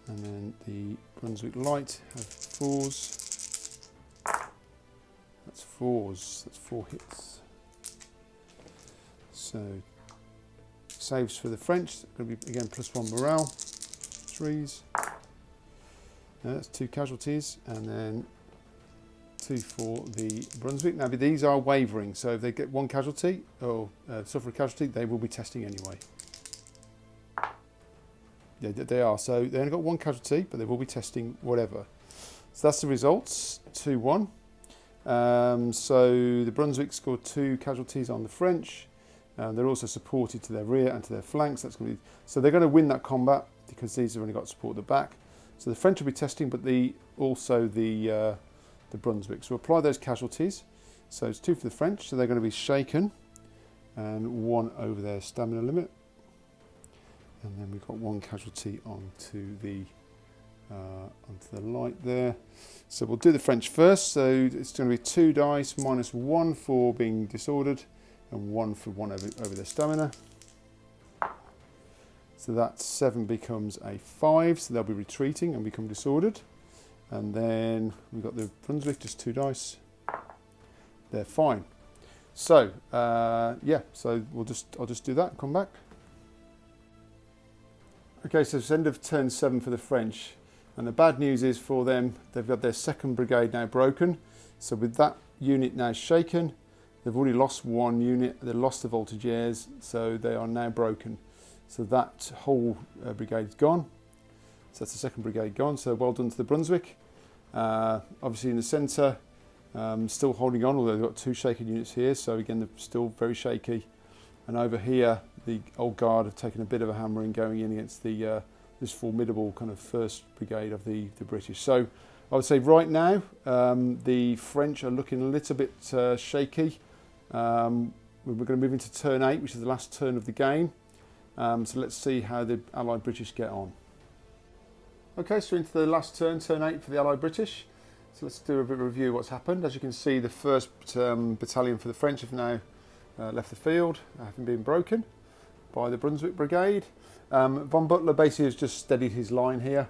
[SPEAKER 1] And then the Brunswick light have 4s. That's 4s. That's 4 hits. So saves for the French. Going to be again +1 morale. 3s. That's 2 casualties, and then 2 for the Brunswick. Now these are wavering, so if they get 1 casualty or suffer a casualty, they will be testing anyway. Yeah, they are. So they only got 1 casualty, but they will be testing whatever. So that's the results. 2-1. So the Brunswick scored 2 casualties on the French. They're also supported to their rear and to their flanks. That's going to be, so they're going to win that combat because these have only got support at the back. So the French will be testing, but also the Brunswick. So we'll apply those casualties. So it's 2 for the French. So they're going to be shaken, and 1 over their stamina limit. And then we've got 1 casualty onto the light there. So we'll do the French first. So it's going to be 2 dice minus 1 for being disordered, and 1 for 1 over their stamina. So that 7 becomes a 5, so they'll be retreating and become disordered. And then we've got the Brunswick, just 2 dice. They're fine. So yeah, so I'll just do that and come back. Okay, so it's end of turn 7 for the French, and the bad news is for them, they've got their 2nd brigade now broken. So with that unit now shaken, they've already lost 1 unit, they've lost the voltigeurs, so they are now broken. So that whole brigade is gone. So that's the 2nd brigade gone, so well done to the Brunswick. Obviously in the centre, still holding on, although they've got 2 shaken units here, so again they're still very shaky. And over here, the Old Guard have taken a bit of a hammering going in against this formidable kind of 1st brigade of the British. So I would say right now, the French are looking a little bit shaky. We're going to move into turn 8, which is the last turn of the game. So let's see how the Allied British get on. Okay, so into the last turn, turn 8 for the Allied British. So let's do a bit of a review of what's happened. As you can see, the 1st battalion for the French have now left the field, having been broken. by the Brunswick Brigade. Von Butler basically has just steadied his line here.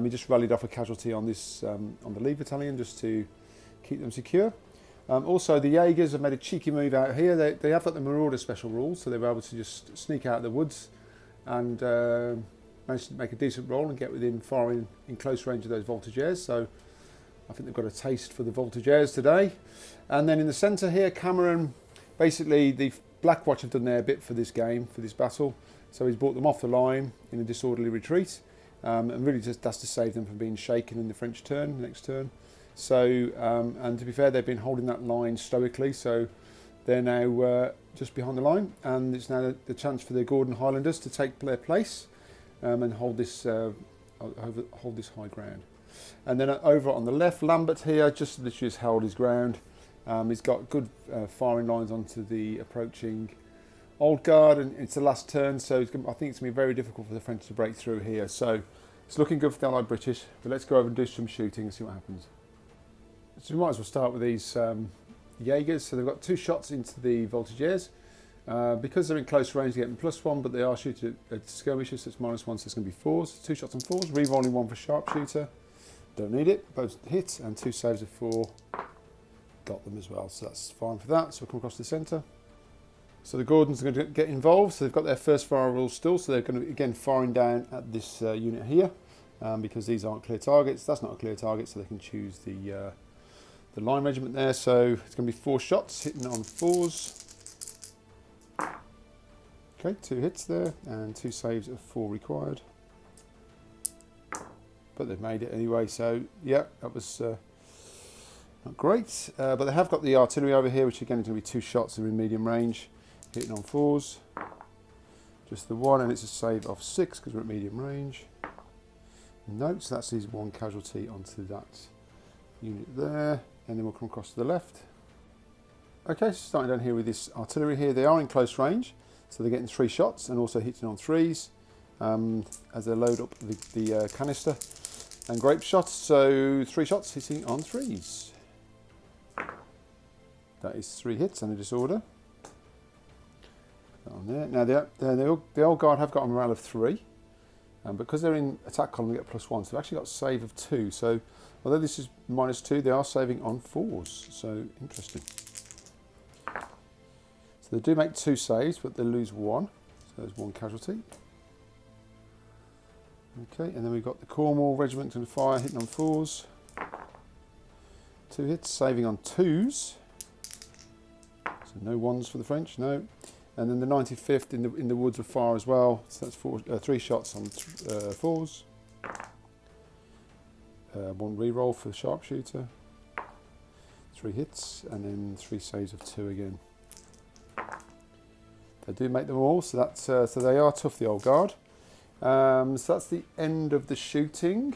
[SPEAKER 1] He just rallied off a casualty on this on the lead battalion just to keep them secure. Also, the Jaegers have made a cheeky move out here. They have got the Marauder special rules, so they were able to just sneak out of the woods and managed to make a decent roll and get within firing in close range of those voltigeurs. So I think they've got a taste for the voltigeurs today. And then in the centre here, Cameron, basically the Black Watch have done their bit for this game, for this battle. So he's brought them off the line in a disorderly retreat, and really just that's to save them from being shaken in the French turn, next turn. So, and to be fair, they've been holding that line stoically, so they're now just behind the line, and it's now the chance for the Gordon Highlanders to take their place and hold this high ground. And then over on the left, Lambert here just literally has held his ground. He's got good firing lines onto the approaching Old Guard, and it's the last turn, so I think it's going to be very difficult for the French to break through here. So it's looking good for the Allied British, but let's go over and do some shooting and see what happens. So we might as well start with these Jaegers. So they've got 2 shots into the voltigeurs. Because they're in close range, they're getting +1, but they are shooting at skirmishers, so it's -1, so it's going to be 4s. 2 shots on 4s, re-rolling 1 for sharpshooter. Don't need it, both hits, and 2 saves of 4. Got them as well, so that's fine for that. So we'll come across the centre. So the Gordons are going to get involved, so they've got their first fire rules still, so they're going to be again firing down at this unit here, because these aren't clear targets. That's not a clear target, so they can choose the line regiment there. So it's going to be 4 shots hitting on 4s. Okay, 2 hits there and 2 saves of 4 required. But they've made it anyway, so yeah, that was not great. But they have got the artillery over here, which again is going to be 2 shots. They're in medium range, hitting on 4s. Just the 1, and it's a save of 6 because we're at medium range. No, so that's his 1 casualty onto that unit there. And then we'll come across to the left. Okay, so starting down here with this artillery here, they are in close range, so they're getting 3 shots and also hitting on 3s as they load up the canister and grape shots. So 3 shots hitting on 3s. That is 3 hits and a disorder. Put that on there. Now the Old Guard have got a morale of 3, because they're in attack column, they get +1. So they've actually got a save of 2. So although this is -2, they are saving on 4s. So interesting. So they do make 2 saves, but they lose 1. So there's 1 casualty. Okay, and then we've got the Cornwall Regiment and fire hitting on 4s. 2 hits, saving on 2s. So no 1s for the French, no. And then the 95th in the woods of fire as well. So that's 3 shots on 4s. 1 re-roll for the sharpshooter. 3 hits, and then 3 saves of 2 again. They do make them all, so that's so they are tough, the Old Guard. So that's the end of the shooting.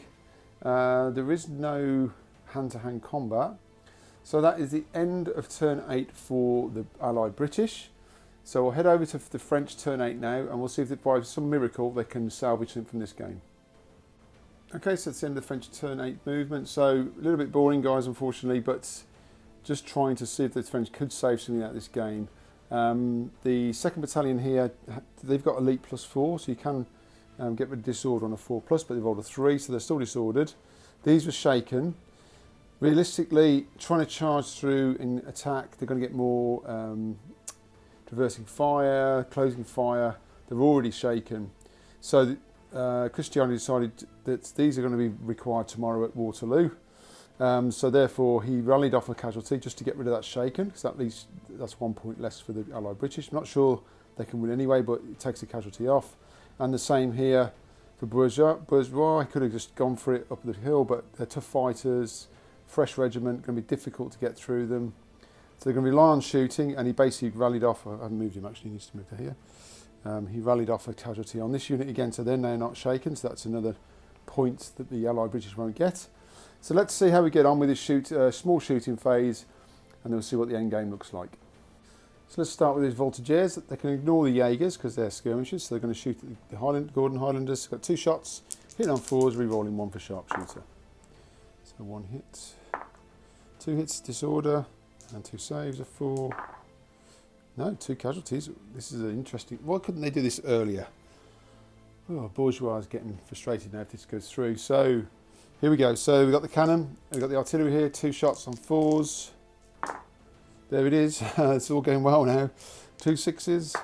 [SPEAKER 1] There is no hand-to-hand combat. So that is the end of turn 8 for the Allied British. So we'll head over to the French turn 8 now, and we'll see if by some miracle they can salvage something from this game. Okay, so it's the end of the French turn 8 movement. So a little bit boring, guys, unfortunately, but just trying to see if the French could save something out of this game. The 2nd Battalion here, they've got elite +4, so you can get rid of disorder on a 4+, but they've rolled a 3, so they're still disordered. These were shaken. Realistically, trying to charge through in attack, they're going to get more traversing fire, closing fire. They're already shaken. So Christiani decided that these are going to be required tomorrow at Waterloo. So therefore he rallied off a casualty just to get rid of that shaken, because at least that's 1 point less for the Allied British. I'm not sure they can win anyway, but it takes a casualty off. And the same here for Bourgeois. He could have just gone for it up the hill, but they're tough fighters, fresh regiment, going to be difficult to get through them. So they're going to rely on shooting, and he basically rallied off. I haven't moved him, actually, he needs to move to here. He rallied off a casualty on this unit again, so they're now not shaken, so that's another point that the Allied British won't get. So let's see how we get on with this small shooting phase, and then we'll see what the end game looks like. So let's start with these voltigeurs. They can ignore the Jaegers because they're skirmishers, so they're going to shoot at the Gordon Highlanders. They've got 2 shots, hitting on 4s, re-rolling 1 for sharpshooter. So 1 hit, 2 hits disorder, and 2 saves of 4. No, 2 casualties. This is an interesting... Why couldn't they do this earlier? Oh, bourgeois is getting frustrated now if this goes through. So, here we go. So, we've got the cannon. We've got the artillery here. 2 shots on 4s. There it is. It's all going well now. 2 6s.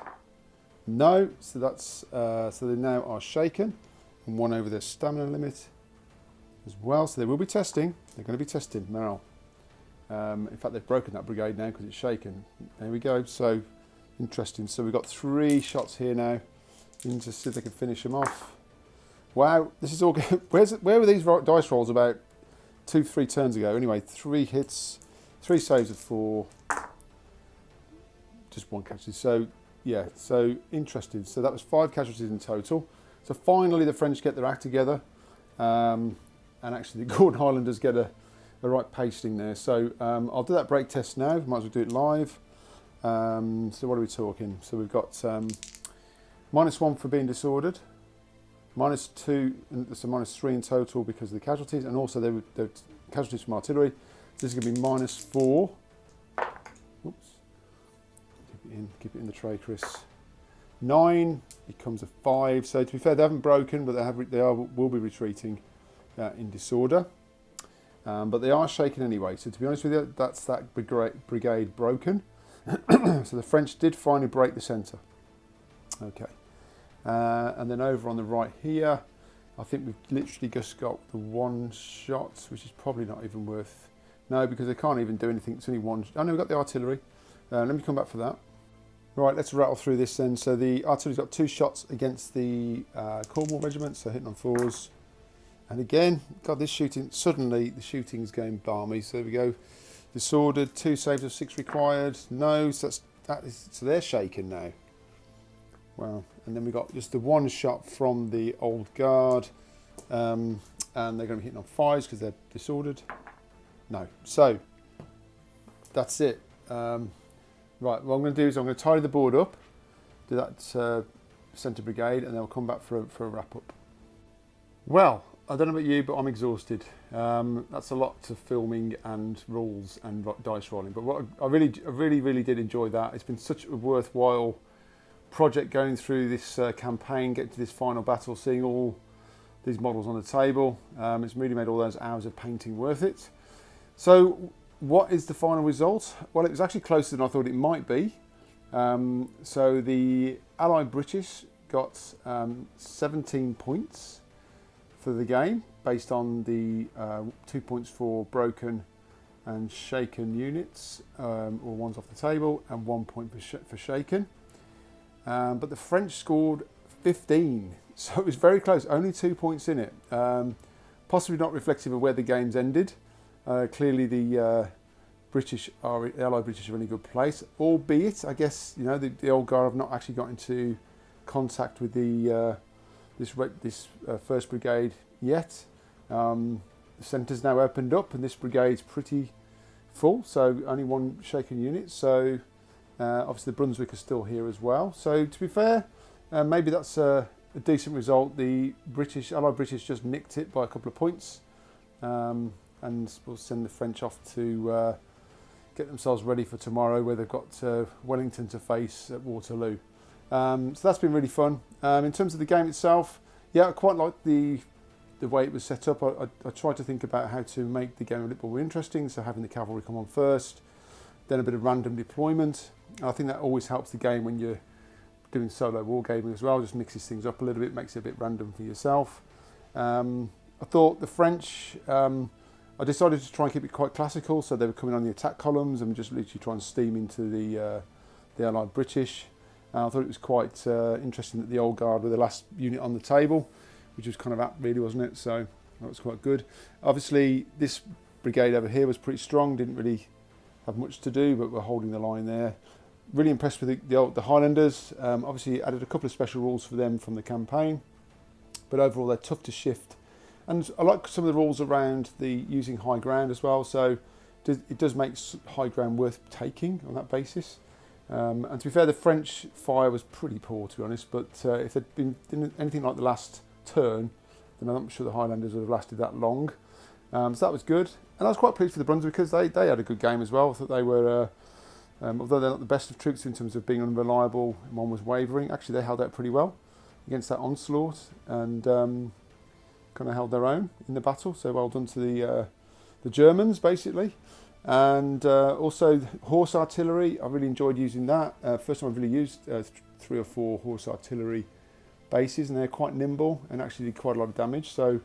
[SPEAKER 1] No. So, that's... so, they now are shaken. And 1 over their stamina limit as well. So, they will be testing. They're going to be testing now. In fact, they've broken that brigade now because it's shaken. There we go. So, interesting. So, we've got 3 shots here now. To see if they can finish them off. Wow, this is all good. Where were these dice rolls about 2-3 turns ago? Anyway, 3 hits, 3 saves of 4, just 1 casualty. So, yeah, so interesting. So that was 5 casualties in total. So finally the French get their act together. And actually the Gordon Highlanders get a right pasting there. So I'll do that break test now. Might as well do it live. So what are we talking? So we've got -1 for being disordered, -2, so -3 in total because of the casualties, and also they were casualties from artillery. So this is going to be -4. Oops. Keep it in the tray, Chris. 9 becomes a 5. So to be fair, they haven't broken, but will be retreating in disorder. But they are shaken anyway. So to be honest with you, that's that brigade broken. So the French did finally break the centre. Okay. And then over on the right here, I think we've literally just got the 1 shot, which is probably not even worth... No, because they can't even do anything. It's only 1... Oh, no, we've got the artillery. Let me come back for that. Right, let's rattle through this then. So the artillery's got 2 shots against the Cornwall regiment, so hitting on 4s. And again, God, this shooting... Suddenly, the shooting's going balmy. So there we go. Disordered, 2 saves of 6 required. No, so so they're shaken now. Wow. And then we got just the 1 shot from the old guard, and they're going to be hitting on 5s because they're disordered. No. So that's it. Right, what I'm going to do is I'm going to tidy the board up, do that centre brigade, and then I'll come back for a wrap up. Well, I don't know about you, but I'm exhausted. That's a lot of filming and rules and dice rolling. But what I really did enjoy that. It's been such a worthwhile project going through this campaign, getting to this final battle, seeing all these models on the table. It's really made all those hours of painting worth it. So what is the final result? Well, it was actually closer than I thought it might be. So the Allied British got 17 points for the game based on the 2 points for broken and shaken units, or ones off the table, and 1 point for shaken. But the French scored 15, so it was very close, only 2 points in it. Possibly not reflective of where the game's ended. Clearly the Allied British are in a good place, albeit, I guess, you know, the old guard have not actually got into contact with this 1st Brigade yet. The centre's now opened up and this brigade's pretty full, so only 1 shaken unit, so obviously the Brunswick are still here as well. So to be fair, maybe that's a decent result. The Allied British just nicked it by a couple of points, and we'll send the French off to get themselves ready for tomorrow, where they've got Wellington to face at Waterloo. So that's been really fun. In terms of the game itself, yeah, I quite like the way it was set up. I tried to think about how to make the game a little more interesting, so having the cavalry come on first, then a bit of random deployment. I think that always helps the game when you're doing solo wargaming as well, just mixes things up a little bit, makes it a bit random for yourself. I thought the French, I decided to try and keep it quite classical, so they were coming on the attack columns and just literally trying to steam into the Allied British. I thought it was quite interesting that the old guard were the last unit on the table, which was kind of apt really, wasn't it? So that was quite good. Obviously this brigade over here was pretty strong, didn't really have much to do, but we're holding the line there. Really impressed with the Highlanders. Obviously added a couple of special rules for them from the campaign, but overall they're tough to shift. And I like some of the rules around the using high ground as well, so it does make high ground worth taking on that basis. And to be fair, the French fire was pretty poor, to be honest, but if they'd been anything like the last turn, then I'm not sure the Highlanders would have lasted that long. So that was good. And I was quite pleased for the Brunswickers. They had a good game as well. I thought they were Although they're not the best of troops in terms of being unreliable, one was wavering. Actually, they held out pretty well against that onslaught and kind of held their own in the battle. So well done to the Germans, basically. And also horse artillery. I really enjoyed using that. First time I've really used 3 or 4 horse artillery bases, and they're quite nimble and actually did quite a lot of damage. So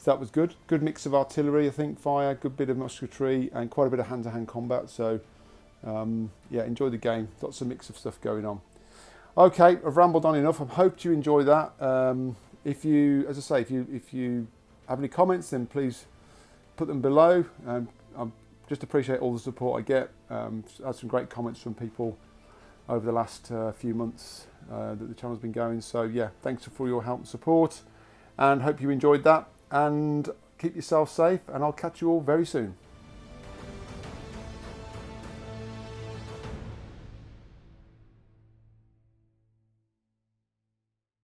[SPEAKER 1] that was good. Good mix of artillery, I think, fire, good bit of musketry, and quite a bit of hand-to-hand combat. So yeah, enjoy the game. Lots of mix of stuff going on. Okay, I've rambled on enough. I hope you enjoy that. If you, as I say, if you have any comments, then please put them below. I just appreciate all the support I get. I had some great comments from people over the last few months that the channel's been going. So yeah, thanks for your help and support, and hope you enjoyed that. And keep yourself safe, and I'll catch you all very soon.